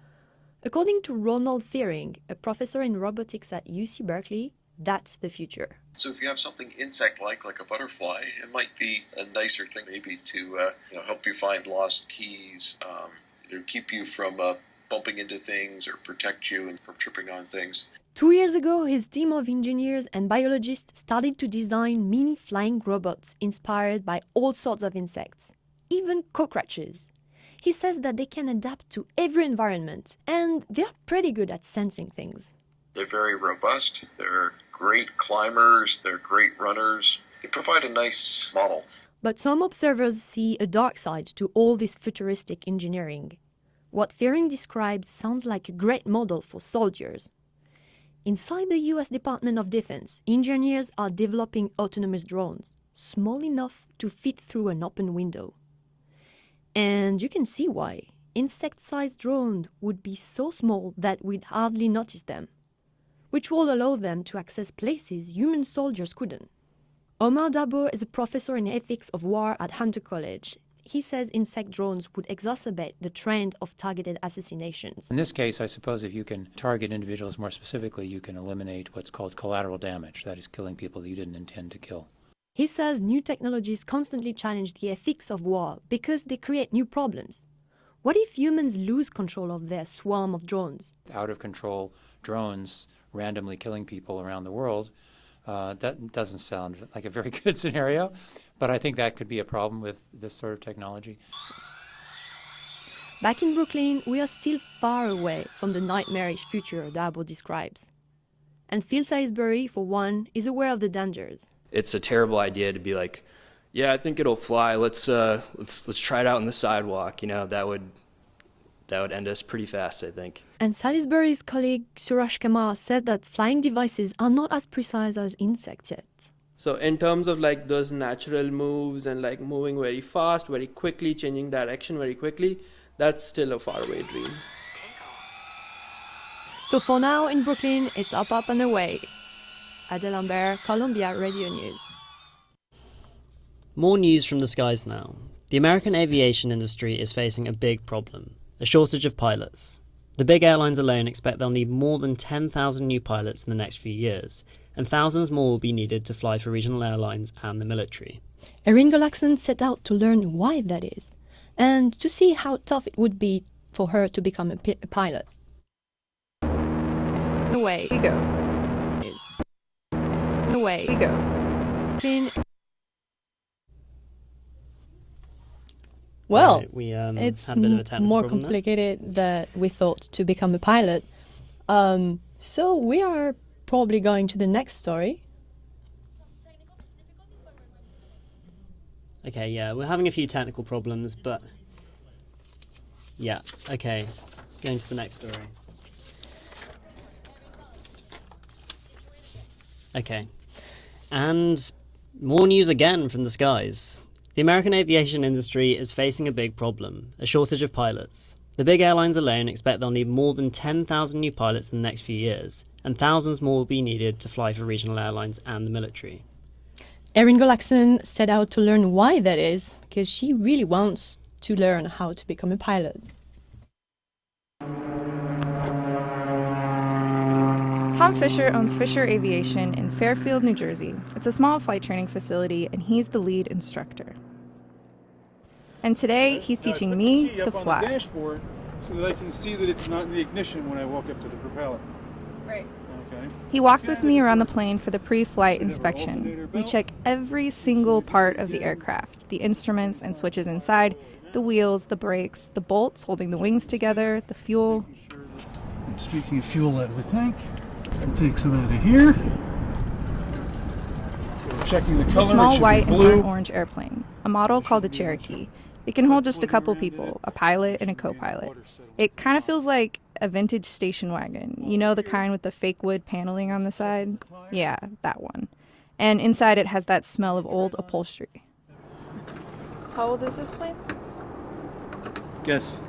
According to Ronald Fearing, a professor in robotics at UC Berkeley, that's the future. So if you have something insect-like, like a butterfly, it might be a nicer thing maybe to help you find lost keys, keep you from bumping into things or protect you and from tripping on things. 2 years ago, his team of engineers and biologists started to design mini flying robots inspired by all sorts of insects, even cockroaches. He says that they can adapt to every environment, and they're pretty good at sensing things. They're very robust, they're great climbers, they're great runners. They provide a nice model. But some observers see a dark side to all this futuristic engineering. What Fearing describes sounds like a great model for soldiers. Inside the US Department of Defense, engineers are developing autonomous drones, small enough to fit through an open window. And you can see why. Insect-sized drones would be so small that we'd hardly notice them, which will allow them to access places human soldiers couldn't. Omar Dabur is a professor in ethics of war at Hunter College. He says insect drones would exacerbate the trend of targeted assassinations. In this case, I suppose if you can target individuals more specifically, you can eliminate what's called collateral damage, that is, killing people that you didn't intend to kill. He says new technologies constantly challenge the ethics of war because they create new problems. What if humans lose control of their swarm of drones? Out-of-control drones randomly killing people around the world, that doesn't sound like a very good scenario, but I think that could be a problem with this sort of technology. Back in Brooklyn, we are still far away from the nightmarish future Dabo describes. And Phil Salisbury, for one, is aware of the dangers. It's a terrible idea to be like, yeah, I think it'll fly. Let's try it out on the sidewalk. You know, that would end us pretty fast, I think. And Salisbury's colleague Suraj Kamar said that flying devices are not as precise as insects yet. So in terms of like those natural moves and like moving very fast, very quickly, changing direction very quickly, that's still a faraway dream. So for now in Brooklyn, it's up and away. Adèle Lambert, Columbia Radio News. More news from the skies now. The American aviation industry is facing a big problem, a shortage of pilots. The big airlines alone expect they'll need more than 10,000 new pilots in the next few years, and thousands more will be needed to fly for regional airlines and the military. Erin Golackson set out to learn why that is, and to see how tough it would be for her to become a pilot. Away we go. Away we go. Well, right, we it's had a bit of a technical more problem complicated than we thought to become a pilot. So we are probably going to the next story. Okay, yeah, we're having a few technical problems, but yeah, okay, going to the next story. Okay, and more news again from the skies. The American aviation industry is facing a big problem, a shortage of pilots. The big airlines alone expect they'll need more than 10,000 new pilots in the next few years, and thousands more will be needed to fly for regional airlines and the military. Erin Golackson set out to learn why that is, because she really wants to learn how to become a pilot. Tom Fisher owns Fisher Aviation in Fairfield, New Jersey. It's a small flight training facility, and he's the lead instructor. And today, he's teaching me to fly. On the dashboard so that I can see that it's not in the ignition when I walk up to the propeller. Right. Okay. He walks with me around the plane for the pre-flight inspection. We check every single part of the aircraft, the instruments and switches inside, the wheels, the brakes, the bolts holding the wings together, the fuel. And speaking of fuel out of the tank, I'll take some out of here. We're checking the It's color. a small It should white be and blue. burnt orange airplane, a model called the Cherokee. It can hold just a couple people, a pilot and a co-pilot. It kind of feels like a vintage station wagon. You know, the kind with the fake wood paneling on the side? Yeah, that one. And inside it has that smell of old upholstery. How old is this plane? Guess.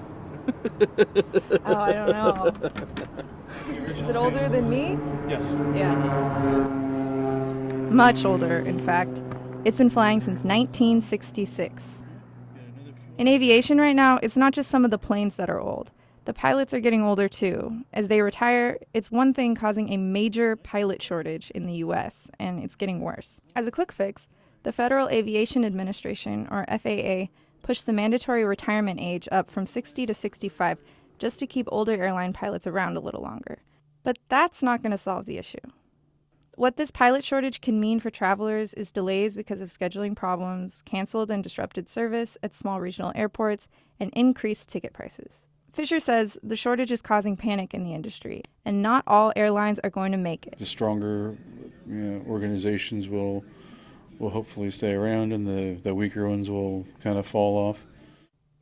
Oh, I don't know. Is it older than me? Yes. Yeah. Much older, in fact. It's been flying since 1966. In aviation right now, it's not just some of the planes that are old. The pilots are getting older too. As they retire, it's one thing causing a major pilot shortage in the US, and it's getting worse. As a quick fix, the Federal Aviation Administration, or FAA, pushed the mandatory retirement age up from 60 to 65 just to keep older airline pilots around a little longer. But that's not going to solve the issue. What this pilot shortage can mean for travelers is delays because of scheduling problems, canceled and disrupted service at small regional airports, and increased ticket prices. Fisher says the shortage is causing panic in the industry, and not all airlines are going to make it. The stronger organizations will hopefully stay around, and the weaker ones will kind of fall off.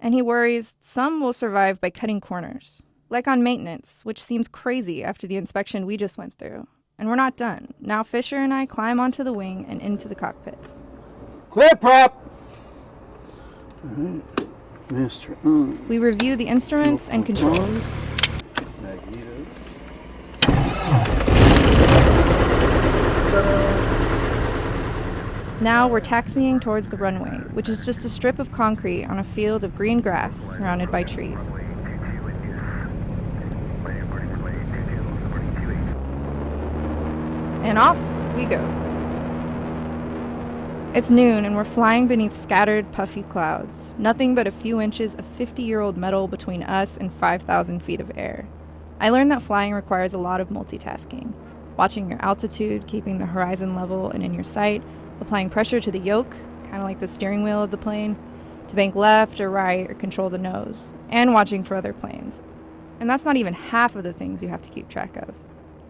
And he worries some will survive by cutting corners, Like on maintenance, which seems crazy after the inspection we just went through. And we're not done. Now Fisher and I climb onto the wing and into the cockpit. Clear prop! Alright, master on. We review the instruments and controls. Magneto. Now we're taxiing towards the runway, which is just a strip of concrete on a field of green grass surrounded by trees. And off we go. It's noon and we're flying beneath scattered, puffy clouds. Nothing but a few inches of 50-year-old metal between us and 5,000 feet of air. I learned that flying requires a lot of multitasking. Watching your altitude, keeping the horizon level and in your sight, applying pressure to the yoke, kind of like the steering wheel of the plane, to bank left or right or control the nose, and watching for other planes. And that's not even half of the things you have to keep track of.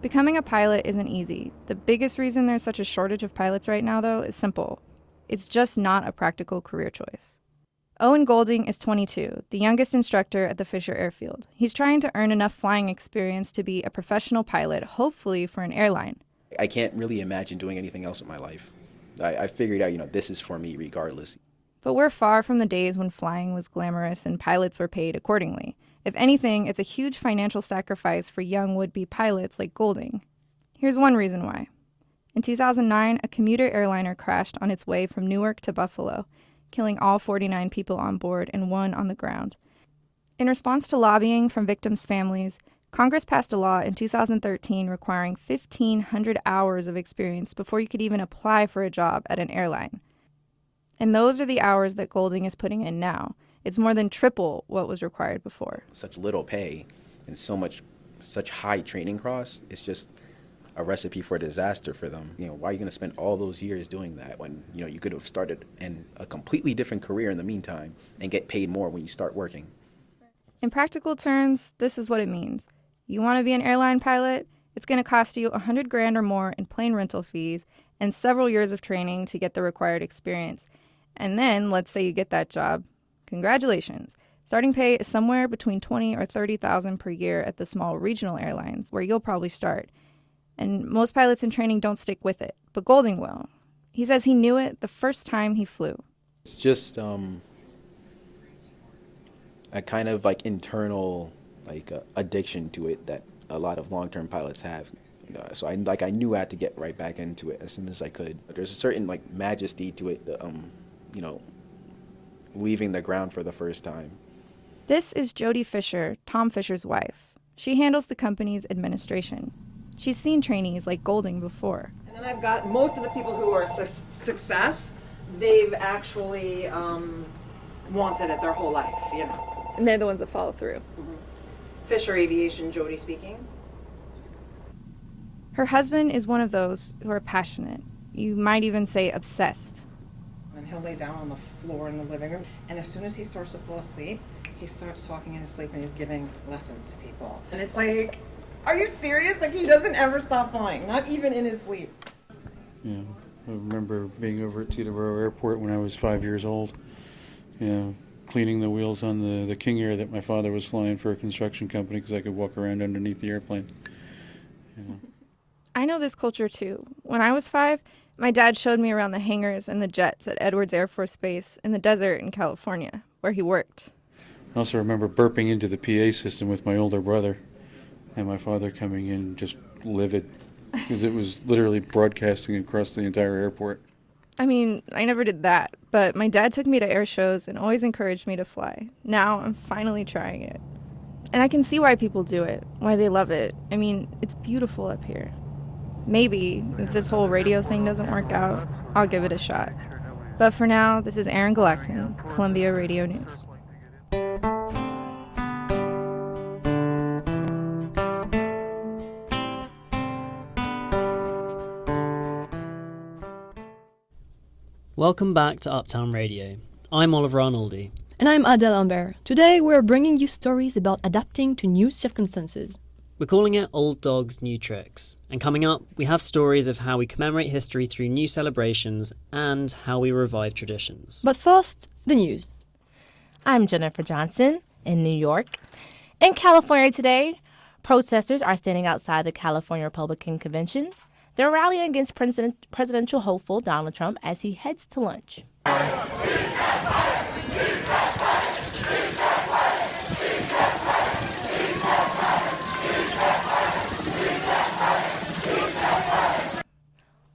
Becoming a pilot isn't easy. The biggest reason there's such a shortage of pilots right now, though, is simple. It's just not a practical career choice. Owen Golding is 22, the youngest instructor at the Fisher Airfield. He's trying to earn enough flying experience to be a professional pilot, hopefully for an airline. I can't really imagine doing anything else with my life. I figured out, this is for me regardless. But we're far from the days when flying was glamorous and pilots were paid accordingly. If anything, it's a huge financial sacrifice for young would-be pilots like Golding. Here's one reason why. In 2009, a commuter airliner crashed on its way from Newark to Buffalo, killing all 49 people on board and 1 on the ground. In response to lobbying from victims' families, Congress passed a law in 2013 requiring 1,500 hours of experience before you could even apply for a job at an airline. And those are the hours that Golding is putting in now. It's more than triple what was required before. Such little pay and such high training costs, it's just a recipe for disaster for them. Why are you going to spend all those years doing that when, you could have started in a completely different career in the meantime and get paid more when you start working? In practical terms, this is what it means. You want to be an airline pilot? It's going to cost you $100,000 or more in plane rental fees and several years of training to get the required experience. And then, let's say you get that job. Congratulations. Starting pay is somewhere between $20,000 or $30,000 per year at the small regional airlines, where you'll probably start. And most pilots in training don't stick with it, but Golding will. He says he knew it the first time he flew. It's just a kind of internal addiction to it that a lot of long-term pilots have. So I knew I had to get right back into it as soon as I could. There's a certain majesty to it, leaving the ground for the first time. This is Jody Fisher, Tom Fisher's wife. She handles the company's administration. She's seen trainees like Golding before. And then I've got most of the people who are success, they've actually wanted it their whole life, And they're the ones that follow through. Mm-hmm. Fisher Aviation, Jody speaking. Her husband is one of those who are passionate. You might even say obsessed. And he'll lay down on the floor in the living room, and as soon as he starts to fall asleep, he starts talking in his sleep and he's giving lessons to people. And it's like, are you serious? He doesn't ever stop flying, not even in his sleep. Yeah, I remember being over at Teterboro Airport when I was 5 years old. Cleaning the wheels on the King Air that my father was flying for a construction company because I could walk around underneath the airplane. I know this culture too. When I was 5, my dad showed me around the hangars and the jets at Edwards Air Force Base in the desert in California, where he worked. I also remember burping into the PA system with my older brother and my father coming in just livid because it was literally broadcasting across the entire airport. I mean, I never did that, but my dad took me to air shows and always encouraged me to fly. Now I'm finally trying it. And I can see why people do it, why they love it. I mean, it's beautiful up here. Maybe, if this whole radio thing doesn't work out, I'll give it a shot. But for now, this is Erin Galaxon, Columbia Radio News. Welcome back to Uptown Radio. I'm Oliver Arnoldi. And I'm Adele Ambert. Today we're bringing you stories about adapting to new circumstances. We're calling it Old Dogs, New Tricks. And coming up, we have stories of how we commemorate history through new celebrations and how we revive traditions. But first, the news. I'm Jennifer Johnson in New York. In California today, protesters are standing outside the California Republican Convention. They're rallying against presidential hopeful Donald Trump as he heads to lunch.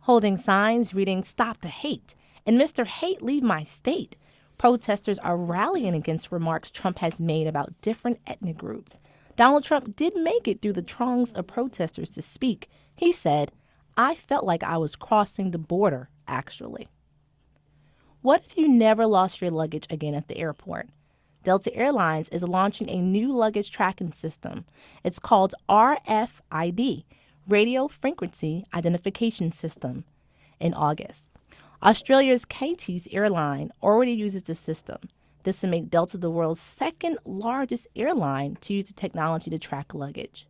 Holding signs reading "Stop the Hate" and "Mr. Hate, leave my state." Protesters are rallying against remarks Trump has made about different ethnic groups. Donald Trump did make it through the throngs of protesters to speak. He said, "I felt like I was crossing the border, actually." What if you never lost your luggage again at the airport? Delta Airlines is launching a new luggage tracking system. It's called RFID, Radio Frequency Identification System, in August. Australia's KT's airline already uses the system. This will make Delta the world's second largest airline to use the technology to track luggage.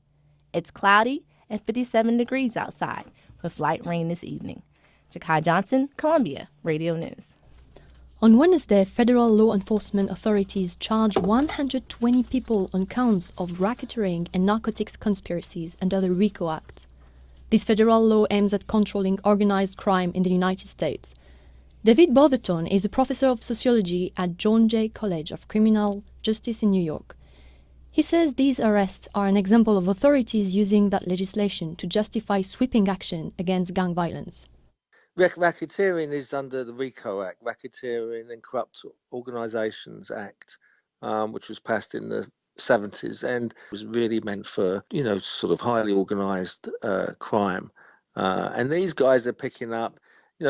It's cloudy and 57 degrees outside with light rain this evening. Jakai Johnson, Columbia Radio News. On Wednesday, federal law enforcement authorities charged 120 people on counts of racketeering and narcotics conspiracies under the RICO Act. This federal law aims at controlling organized crime in the United States. David Brotherton is a professor of sociology at John Jay College of Criminal Justice in New York. He says these arrests are an example of authorities using that legislation to justify sweeping action against gang violence. Racketeering is under the RICO Act, Racketeering and Corrupt Organisations Act, which was passed in the 70s and was really meant for, sort of highly organised crime. And these guys are picking up,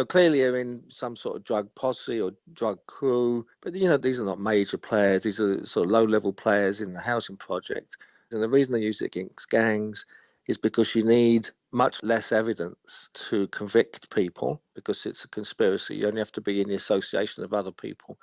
clearly are in some sort of drug posse or drug crew, but, these are not major players. These are sort of low-level players in the housing project. And the reason they use it against gangs is because you need much less evidence to convict people because it's a conspiracy. You only have to be in the association of other people.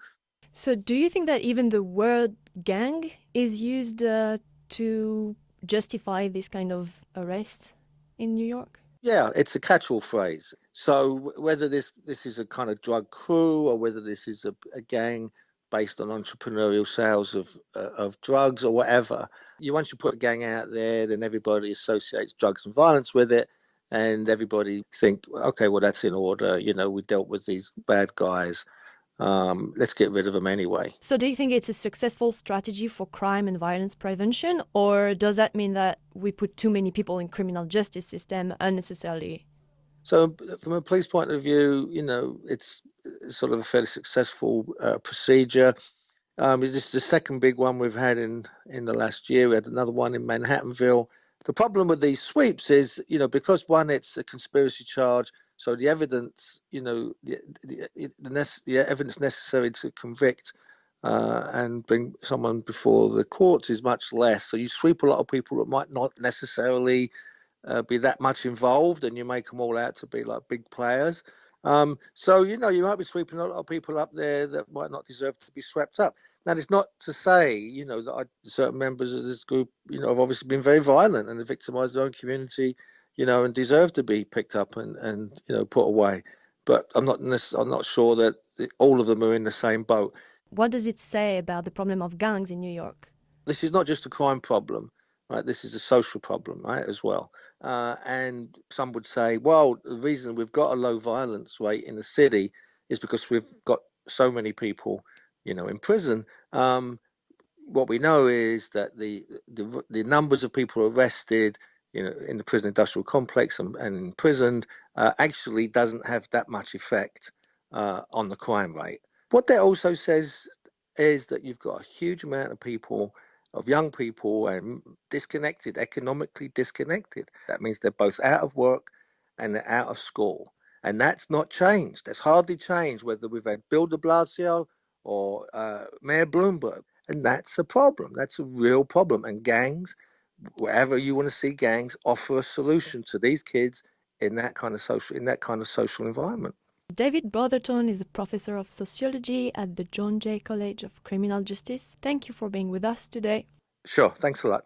So do you think that even the word gang is used to justify this kind of arrests in New York? Yeah, it's a catch-all phrase. So whether this is a kind of drug crew or whether this is a gang based on entrepreneurial sales of drugs or whatever, once you put a gang out there, then everybody associates drugs and violence with it, and everybody think, okay, well, that's in order. We dealt with these bad guys. Let's get rid of them anyway. So do you think it's a successful strategy for crime and violence prevention, or does that mean that we put too many people in criminal justice system unnecessarily? So from a police point of view, it's sort of a fairly successful procedure. This is the second big one we've had in the last year. We had another one in Manhattanville. The problem with these sweeps is, because one, it's a conspiracy charge, so the evidence, the evidence necessary to convict and bring someone before the courts is much less. So you sweep a lot of people that might not necessarily be that much involved, and you make them all out to be like big players. So, you might be sweeping a lot of people up there that might not deserve to be swept up. Now, it's not to say, that certain members of this group, have obviously been very violent and victimized their own community, and deserve to be picked up and put away. But I'm not sure that all of them are in the same boat. What does it say about the problem of gangs in New York? This is not just a crime problem, right? This is a social problem, right, as well. And some would say, well, the reason we've got a low violence rate in the city is because we've got so many people, in prison. What we know is that the numbers of people arrested, in the prison industrial complex and imprisoned actually doesn't have that much effect on the crime rate. What that also says is that you've got a huge amount of people, of young people, and economically disconnected. That means they're both out of work and they're out of school. And that's not changed. That's hardly changed, whether we've had Bill de Blasio or Mayor Bloomberg. And that's a problem. That's a real problem. And gangs, wherever you want to see gangs, offer a solution to these kids in that kind of social environment. David Brotherton is a professor of sociology at the John Jay College of Criminal Justice. Thank you for being with us today. Sure, thanks a lot.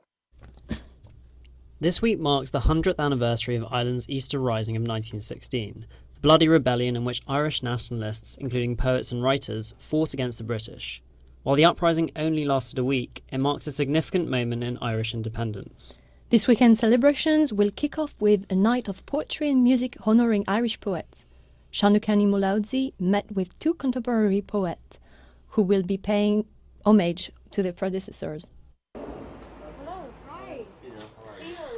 This week marks the 100th anniversary of Ireland's Easter Rising of 1916, the bloody rebellion in which Irish nationalists, including poets and writers, fought against the British. While the uprising only lasted a week, it marks a significant moment in Irish independence. This weekend's celebrations will kick off with a night of poetry and music honoring Irish poets. Shandukani Mulaudzi met with two contemporary poets who will be paying homage to their predecessors.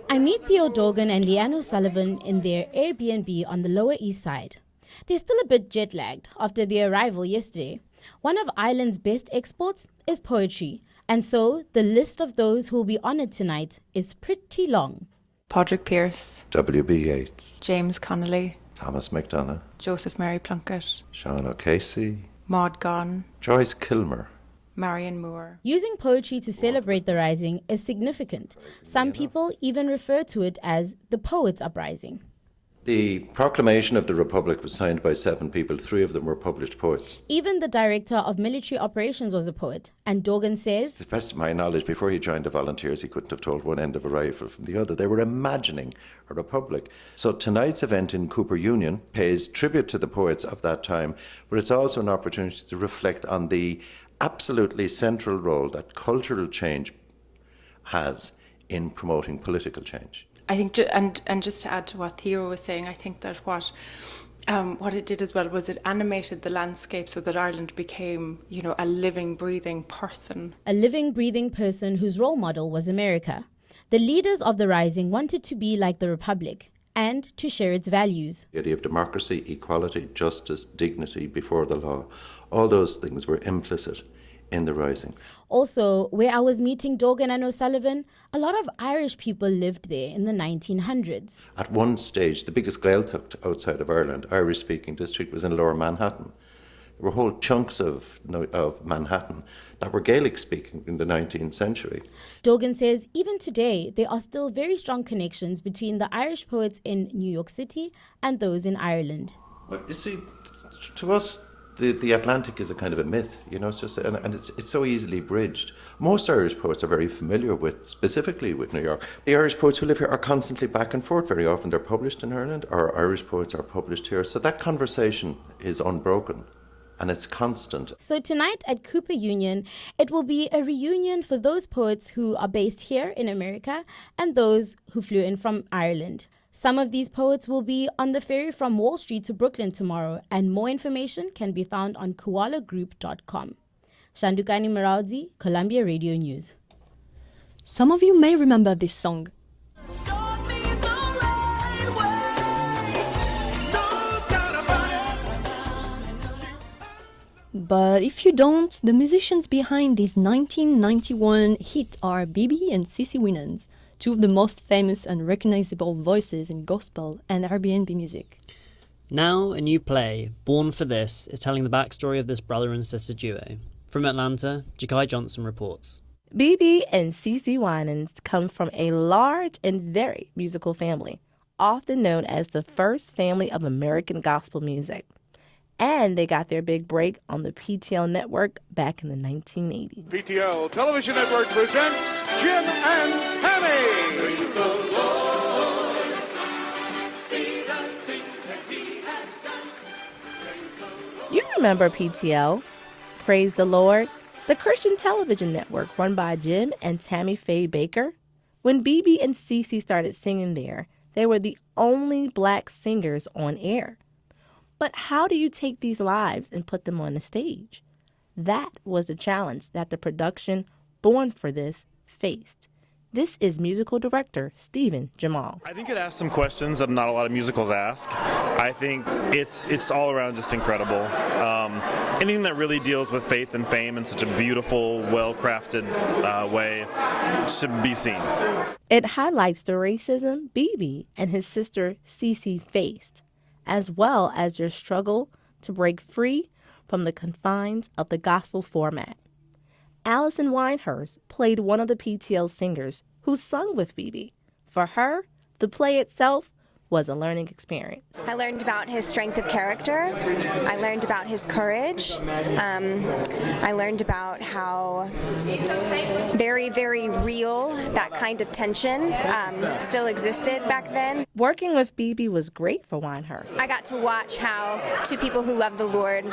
I meet Theo Dorgan and Leanne O'Sullivan in their Airbnb on the Lower East Side. They're still a bit jet-lagged after their arrival yesterday. One of Ireland's best exports is poetry, and so the list of those who will be honoured tonight is pretty long. Padraig Pearse, W.B. Yeats, James Connolly, Thomas MacDonagh, Joseph Mary Plunkett, Sean O'Casey, Maud Gonne, Joyce Kilmer, Marion Moore. Using poetry to celebrate the rising is significant. Some people even refer to it as the Poets' Uprising. The proclamation of the Republic was signed by 7 people. 3 of them were published poets. Even the director of military operations was a poet, and Dorgan says, To the best of my knowledge, before he joined the volunteers, he couldn't have told one end of a rifle from the other. They were imagining a republic. So tonight's event in Cooper Union pays tribute to the poets of that time, but it's also an opportunity to reflect on the absolutely central role that cultural change has in promoting political change. I think, and just to add to what Theo was saying, I think that what it did as well was it animated the landscape so that Ireland became, a living, breathing person. A living, breathing person whose role model was America. The leaders of the rising wanted to be like the Republic and to share its values. The idea of democracy, equality, justice, dignity before the law, all those things were implicit in the rising. Also, where I was meeting Dorgan and O'Sullivan, a lot of Irish people lived there in the 1900s. At one stage, the biggest Gaeltacht outside of Ireland, Irish-speaking district, was in Lower Manhattan. There were whole chunks of Manhattan that were Gaelic-speaking in the 19th century. Dorgan says even today, there are still very strong connections between the Irish poets in New York City and those in Ireland. But you see, to us, the Atlantic is a kind of a myth, it's just, and it's so easily bridged. Most Irish poets are very familiar specifically with New York. The Irish poets who live here are constantly back and forth. Very often they're published in Ireland, or Irish poets are published here. So that conversation is unbroken, and it's constant. So tonight at Cooper Union, it will be a reunion for those poets who are based here in America and those who flew in from Ireland. Some of these poets will be on the ferry from Wall Street to Brooklyn tomorrow, and more information can be found on koalagroup.com. Shandukani Mulaudzi, Columbia Radio News. Some of you may remember this song. But if you don't, the musicians behind this 1991 hit are BB and CeCe Winans, two of the most famous and recognizable voices in gospel and Airbnb music. Now, a new play, Born for This, is telling the backstory of this brother and sister duo. From Atlanta, Jakai Johnson reports. BB and CeCe Winans come from a large and very musical family, often known as the first family of American gospel music. And they got their big break on the PTL network back in the 1980s. PTL Television Network presents Jim and Tammy. Praise the Lord. See the things that he has done. You remember PTL, Praise the Lord, the Christian television network run by Jim and Tammy Faye Baker? When BB and CeCe started singing there, they were the only black singers on air. But how do you take these lives and put them on the stage? That was the challenge that the production Born for This faced. This is musical director Stephen Jamal. I think it asks some questions that not a lot of musicals ask. I think it's all around just incredible. Anything that really deals with faith and fame in such a beautiful, well-crafted way should be seen. It highlights the racism BB and his sister CeCe faced, as well as their struggle to break free from the confines of the gospel format. Allison Winehurst played one of the PTL singers who sung with BB. For her, the play itself was a learning experience. I learned about his strength of character. I learned about his courage. I learned about how very, very real that kind of tension still existed back then. Working with BB was great for Winehurst. I got to watch how two people who love the Lord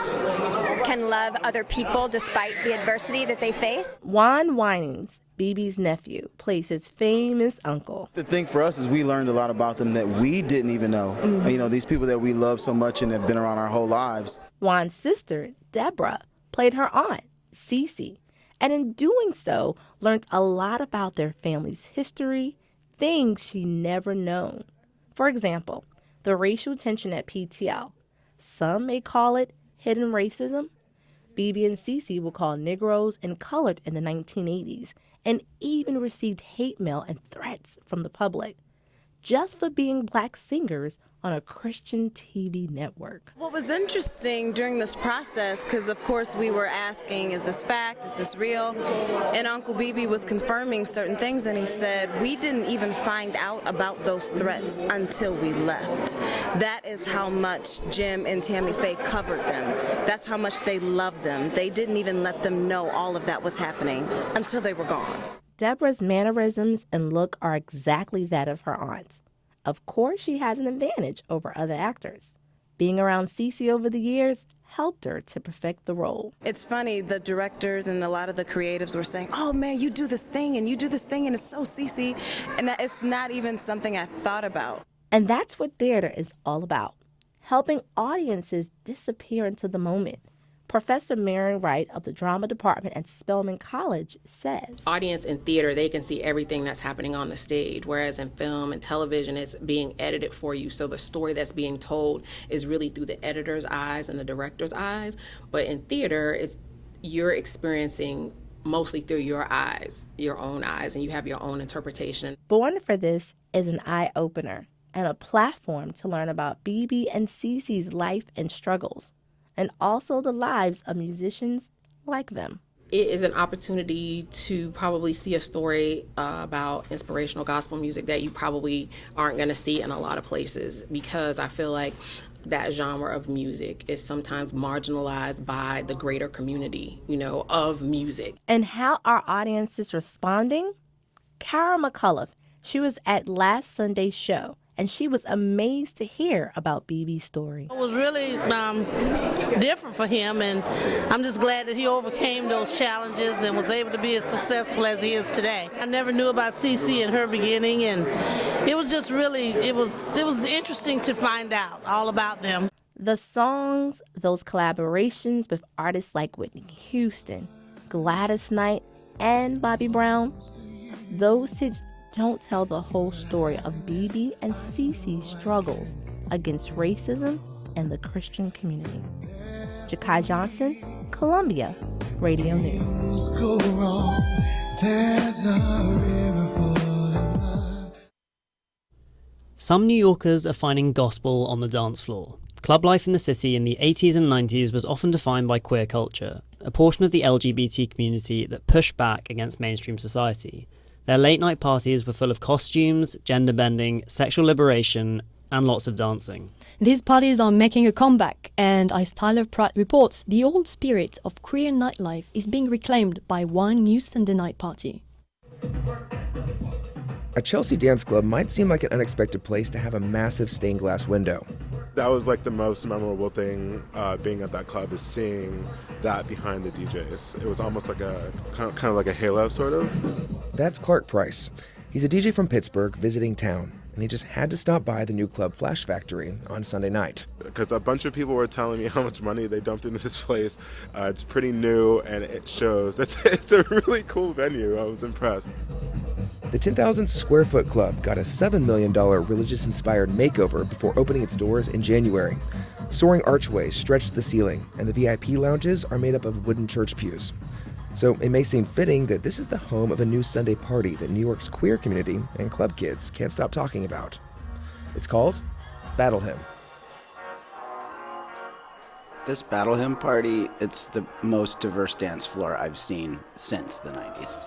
can love other people despite the adversity that they face. Juan Winings, BB's nephew, plays his famous uncle. The thing for us is we learned a lot about them that we didn't even know. You know, these people that we love so much and have been around our whole lives. Juan's sister, Deborah, played her aunt, Cece, and in doing so, learned a lot about their family's history, things she never known. For example, the racial tension at PTL. Some may call it hidden racism. BB and Cece were called Negroes and colored in the 1980s, and even received hate mail and threats from the public just for being black singers on a Christian TV network. What was interesting during this process, because of course we were asking, is this fact, is this real? And Uncle BB was confirming certain things, and he said, we didn't even find out about those threats until we left. That is how much Jim and Tammy Faye covered them. That's how much they loved them. They didn't even let them know all of that was happening until they were gone. Deborah's mannerisms and look are exactly that of her aunt. Of course, she has an advantage over other actors. Being around Cece over the years helped her to perfect the role. It's funny, the directors and a lot of the creatives were saying, oh man, you do this thing and you do this thing and it's so Cece. And it's not even something I thought about. And that's what theater is all about, helping audiences disappear into the moment. Professor Marion Wright of the drama department at Spelman College says, audience in theater, they can see everything that's happening on the stage, whereas in film and television, it's being edited for you. So the story that's being told is really through the editor's eyes and the director's eyes. But in theater, you're experiencing mostly through your eyes, your own eyes, and you have your own interpretation. Born for This is an eye-opener and a platform to learn about BB and Cece's life and struggles, and also the lives of musicians like them. It is an opportunity to probably see a story about inspirational gospel music that you probably aren't going to see in a lot of places, because I feel like that genre of music is sometimes marginalized by the greater community, of music. And how our audience is responding? Kara McCullough, she was at last Sunday's show, and she was amazed to hear about BB's story. It was really different for him, and I'm just glad that he overcame those challenges and was able to be as successful as he is today. I never knew about Cece in her beginning, and it was just really, it was interesting to find out all about them. The songs, those collaborations with artists like Whitney Houston, Gladys Knight, and Bobby Brown, those hits don't tell the whole story of BB and Cece's struggles against racism and the Christian community. Jakai Johnson, Columbia Radio News. Some New Yorkers are finding gospel on the dance floor. Club life in the city in the 80s and 90s was often defined by queer culture, a portion of the LGBT community that pushed back against mainstream society. Their late-night parties were full of costumes, gender bending, sexual liberation, and lots of dancing. These parties are making a comeback, and as Tyler Pratt reports, the old spirit of queer nightlife is being reclaimed by one new Sunday night party. A Chelsea dance club might seem like an unexpected place to have a massive stained glass window. That was like the most memorable thing being at that club, is seeing that behind the DJs. It was almost like a kind of like a halo, sort of. That's Clark Price. He's a DJ from Pittsburgh visiting town, and he just had to stop by the new club Flash Factory on Sunday night. Because a bunch of people were telling me how much money they dumped into this place. It's pretty new, and it shows. It's a really cool venue. I was impressed. The 10,000 square foot club got a $7 million religious-inspired makeover before opening its doors in January. Soaring archways stretch the ceiling, and the VIP lounges are made up of wooden church pews. So it may seem fitting that this is the home of a new Sunday party that New York's queer community and club kids can't stop talking about. It's called Battle Hymn. This Battle Hymn party, it's the most diverse dance floor I've seen since the 90s.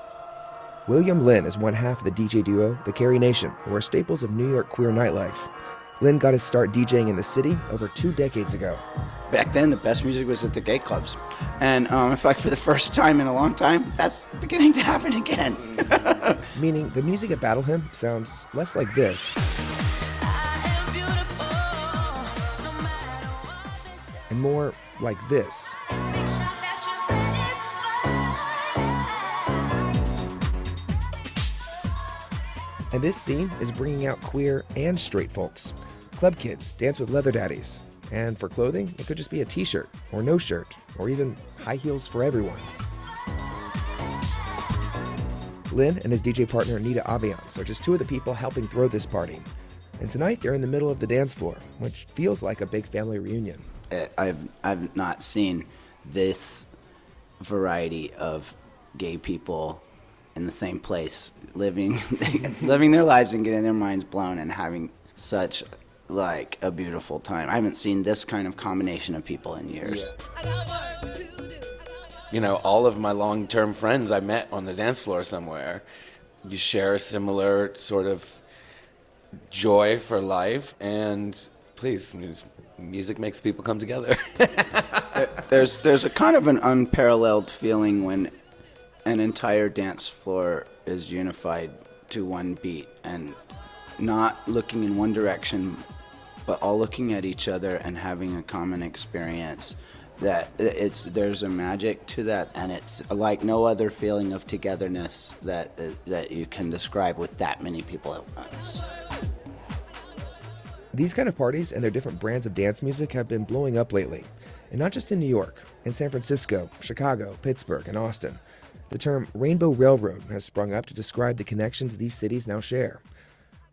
William Lynn is one half of the DJ duo, the Carrie Nation, who are staples of New York queer nightlife. Lynn got his start DJing in the city over 2 decades ago. Back then, the best music was at the gay clubs. And in fact, for the first time in a long time, that's beginning to happen again. Meaning the music at Battle Hymn sounds less like this and more like this. And this scene is bringing out queer and straight folks. Club kids dance with leather daddies. And for clothing, it could just be a t-shirt or no shirt or even high heels for everyone. Lynn and his DJ partner Nita Aviance are just two of the people helping throw this party. And tonight they're in the middle of the dance floor, which feels like a big family reunion. I've not seen this variety of gay people in the same place, living their lives and getting their minds blown and having such like a beautiful time. I haven't seen this kind of combination of people in years. You know, all of my long-term friends I met on the dance floor somewhere. You share a similar sort of joy for life, and please, music makes people come together. There's a kind of an unparalleled feeling when an entire dance floor is unified to one beat and not looking in one direction, but all looking at each other and having a common experience. There's a magic to that, and it's like no other feeling of togetherness that you can describe with that many people at once. These kind of parties and their different brands of dance music have been blowing up lately, and not just in New York, in San Francisco, Chicago, Pittsburgh, and Austin. The term Rainbow Railroad has sprung up to describe the connections these cities now share.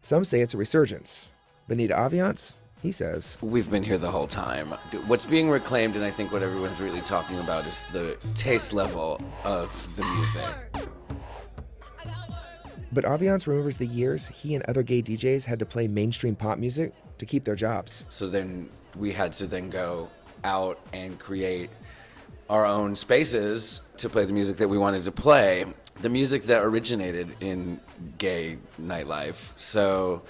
Some say it's a resurgence. Benita Aviance, he says, we've been here the whole time. What's being reclaimed, and I think what everyone's really talking about, is the taste level of the music. But Aviance remembers the years he and other gay DJs had to play mainstream pop music to keep their jobs. So then we had to then go out and create our own spaces to play the music that we wanted to play, the music that originated in gay nightlife. So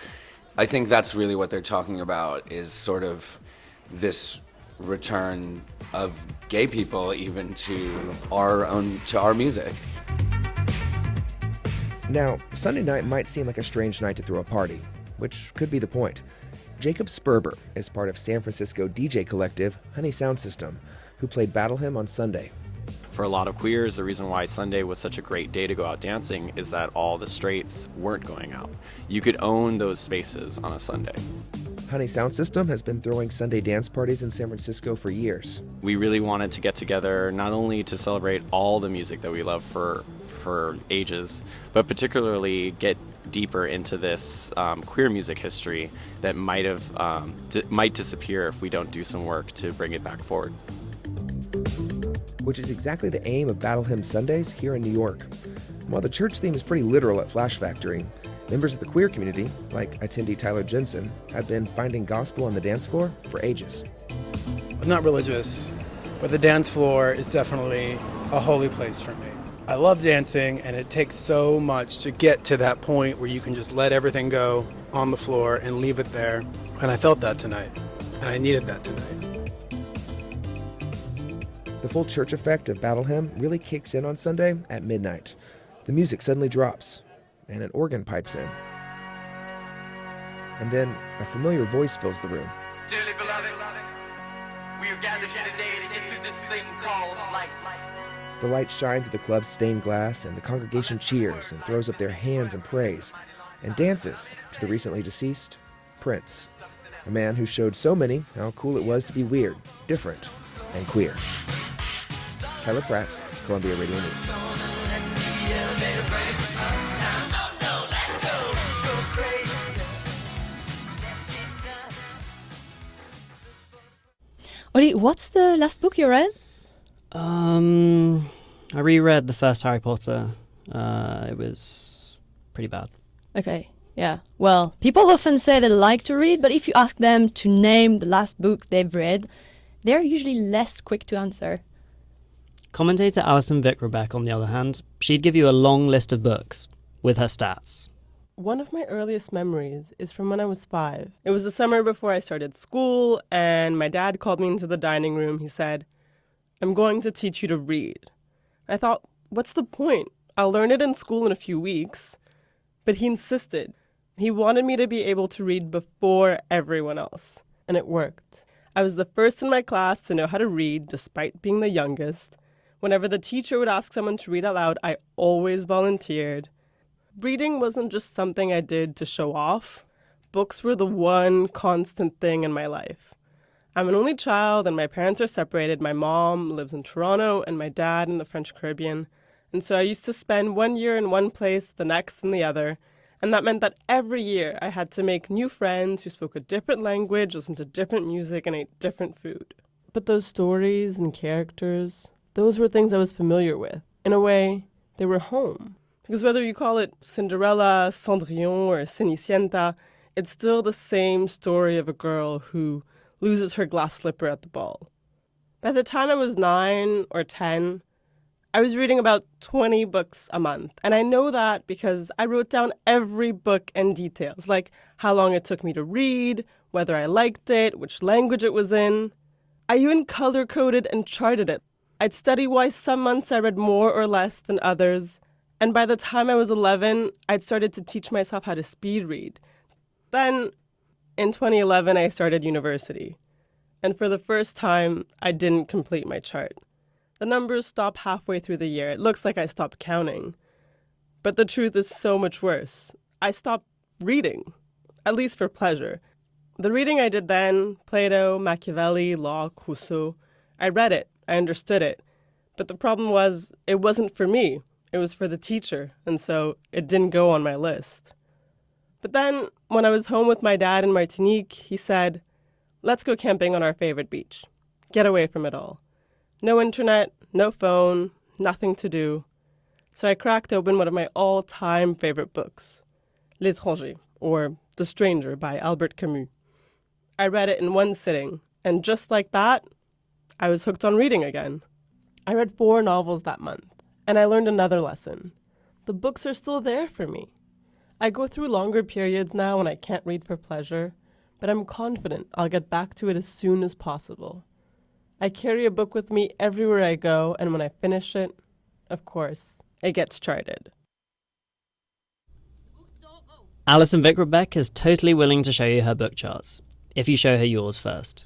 I think that's really what they're talking about, is sort of this return of gay people even to our music. Now, Sunday night might seem like a strange night to throw a party, which could be the point. Jacob Sperber is part of San Francisco DJ collective Honey Sound System, who played Battle Hymn on Sunday. For a lot of queers, the reason why Sunday was such a great day to go out dancing is that all the straights weren't going out. You could own those spaces on a Sunday. Honey Sound System has been throwing Sunday dance parties in San Francisco for years. We really wanted to get together not only to celebrate all the music that we love for ages, but particularly get deeper into this queer music history that might disappear if we don't do some work to bring it back forward. Which is exactly the aim of Battle Hymn Sundays here in New York. While the church theme is pretty literal at Flash Factory, members of the queer community, like attendee Tyler Jensen, have been finding gospel on the dance floor for ages. I'm not religious, but the dance floor is definitely a holy place for me. I love dancing, and it takes so much to get to that point where you can just let everything go on the floor and leave it there. And I felt that tonight, and I needed that tonight. The full church effect of Battle Hymn really kicks in on Sunday at midnight. The music suddenly drops, and an organ pipes in. And then a familiar voice fills the room. Dearly beloved, we are gathered here today to get through this thing called life. The light shines through the club's stained glass, and the congregation cheers and throws up their hands in praise and dances to the recently deceased Prince, a man who showed so many how cool it was to be weird, different, and queer. Tyler Pratt, Columbia Radio News. Oli, what's the last book you read? I reread the first Harry Potter. It was pretty bad. Okay, yeah. Well, people often say they like to read, but if you ask them to name the last book they've read, they're usually less quick to answer. Commentator Alison Vick-Rebeck, on the other hand, she'd give you a long list of books with her stats. One of my earliest memories is from when I was 5. It was the summer before I started school, and my dad called me into the dining room. He said, "I'm going to teach you to read." I thought, what's the point? I'll learn it in school in a few weeks. But he insisted. He wanted me to be able to read before everyone else. And it worked. I was the first in my class to know how to read, despite being the youngest. Whenever the teacher would ask someone to read out loud, I always volunteered. Reading wasn't just something I did to show off. Books were the one constant thing in my life. I'm an only child and my parents are separated. My mom lives in Toronto and my dad in the French Caribbean. And so I used to spend 1 year in one place, the next in the other. And that meant that every year I had to make new friends who spoke a different language, listened to different music, and ate different food. But those stories and characters, those were things I was familiar with. In a way, they were home. Because whether you call it Cinderella, Cendrillon, or Cenicienta, it's still the same story of a girl who loses her glass slipper at the ball. By the time I was 9 or 10, I was reading about 20 books a month. And I know that because I wrote down every book and details, like how long it took me to read, whether I liked it, which language it was in. I even color-coded and charted it. I'd study why some months I read more or less than others. And by the time I was 11, I'd started to teach myself how to speed read. Then, in 2011, I started university. And for the first time, I didn't complete my chart. The numbers stop halfway through the year. It looks like I stopped counting. But the truth is so much worse. I stopped reading, at least for pleasure. The reading I did then, Plato, Machiavelli, Locke, Rousseau, I read it, I understood it. But the problem was, it wasn't for me. It was for the teacher, and so it didn't go on my list. But then, when I was home with my dad in Martinique, he said, "Let's go camping on our favorite beach. Get away from it all. No internet, no phone, nothing to do." So I cracked open one of my all-time favorite books, L'Étranger, or The Stranger by Albert Camus. I read it in one sitting, and just like that, I was hooked on reading again. I read 4 novels that month. And I learned another lesson. The books are still there for me. I go through longer periods now when I can't read for pleasure, but I'm confident I'll get back to it as soon as possible. I carry a book with me everywhere I go, and when I finish it, of course, it gets charted. Alison Vick-Rebeck is totally willing to show you her book charts, if you show her yours first.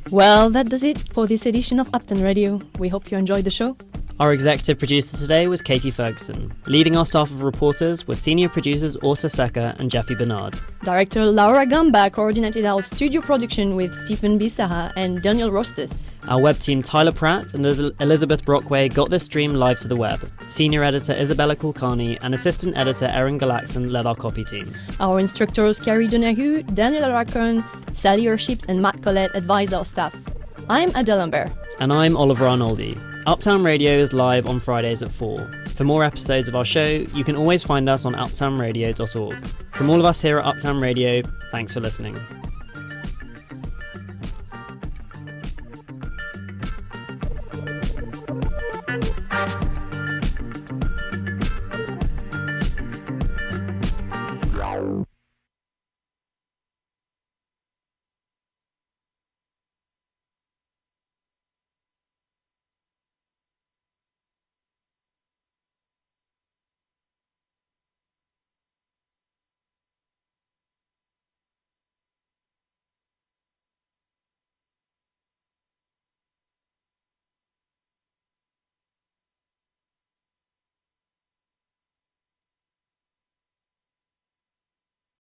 Well, that does it for this edition of Uptown Radio. We hope you enjoyed the show. Our executive producer today was Katie Ferguson. Leading our staff of reporters were senior producers Orsa Seca and Jeffy Bernard. Director Laura Gamba coordinated our studio production with Stephen Bisaha and Daniel Rostes. Our web team Tyler Pratt and Elizabeth Brockway got this stream live to the web. Senior editor Isabella Kulkarni and assistant editor Erin Galaxon led our copy team. Our instructors Carrie Donahue, Daniel Aracon, Sally Erships and Matt Collette advise our staff. I'm Adele Lambert. And I'm Oliver Arnoldi. Uptown Radio is live on Fridays at 4. For more episodes of our show, you can always find us on uptownradio.org. From all of us here at Uptown Radio, thanks for listening.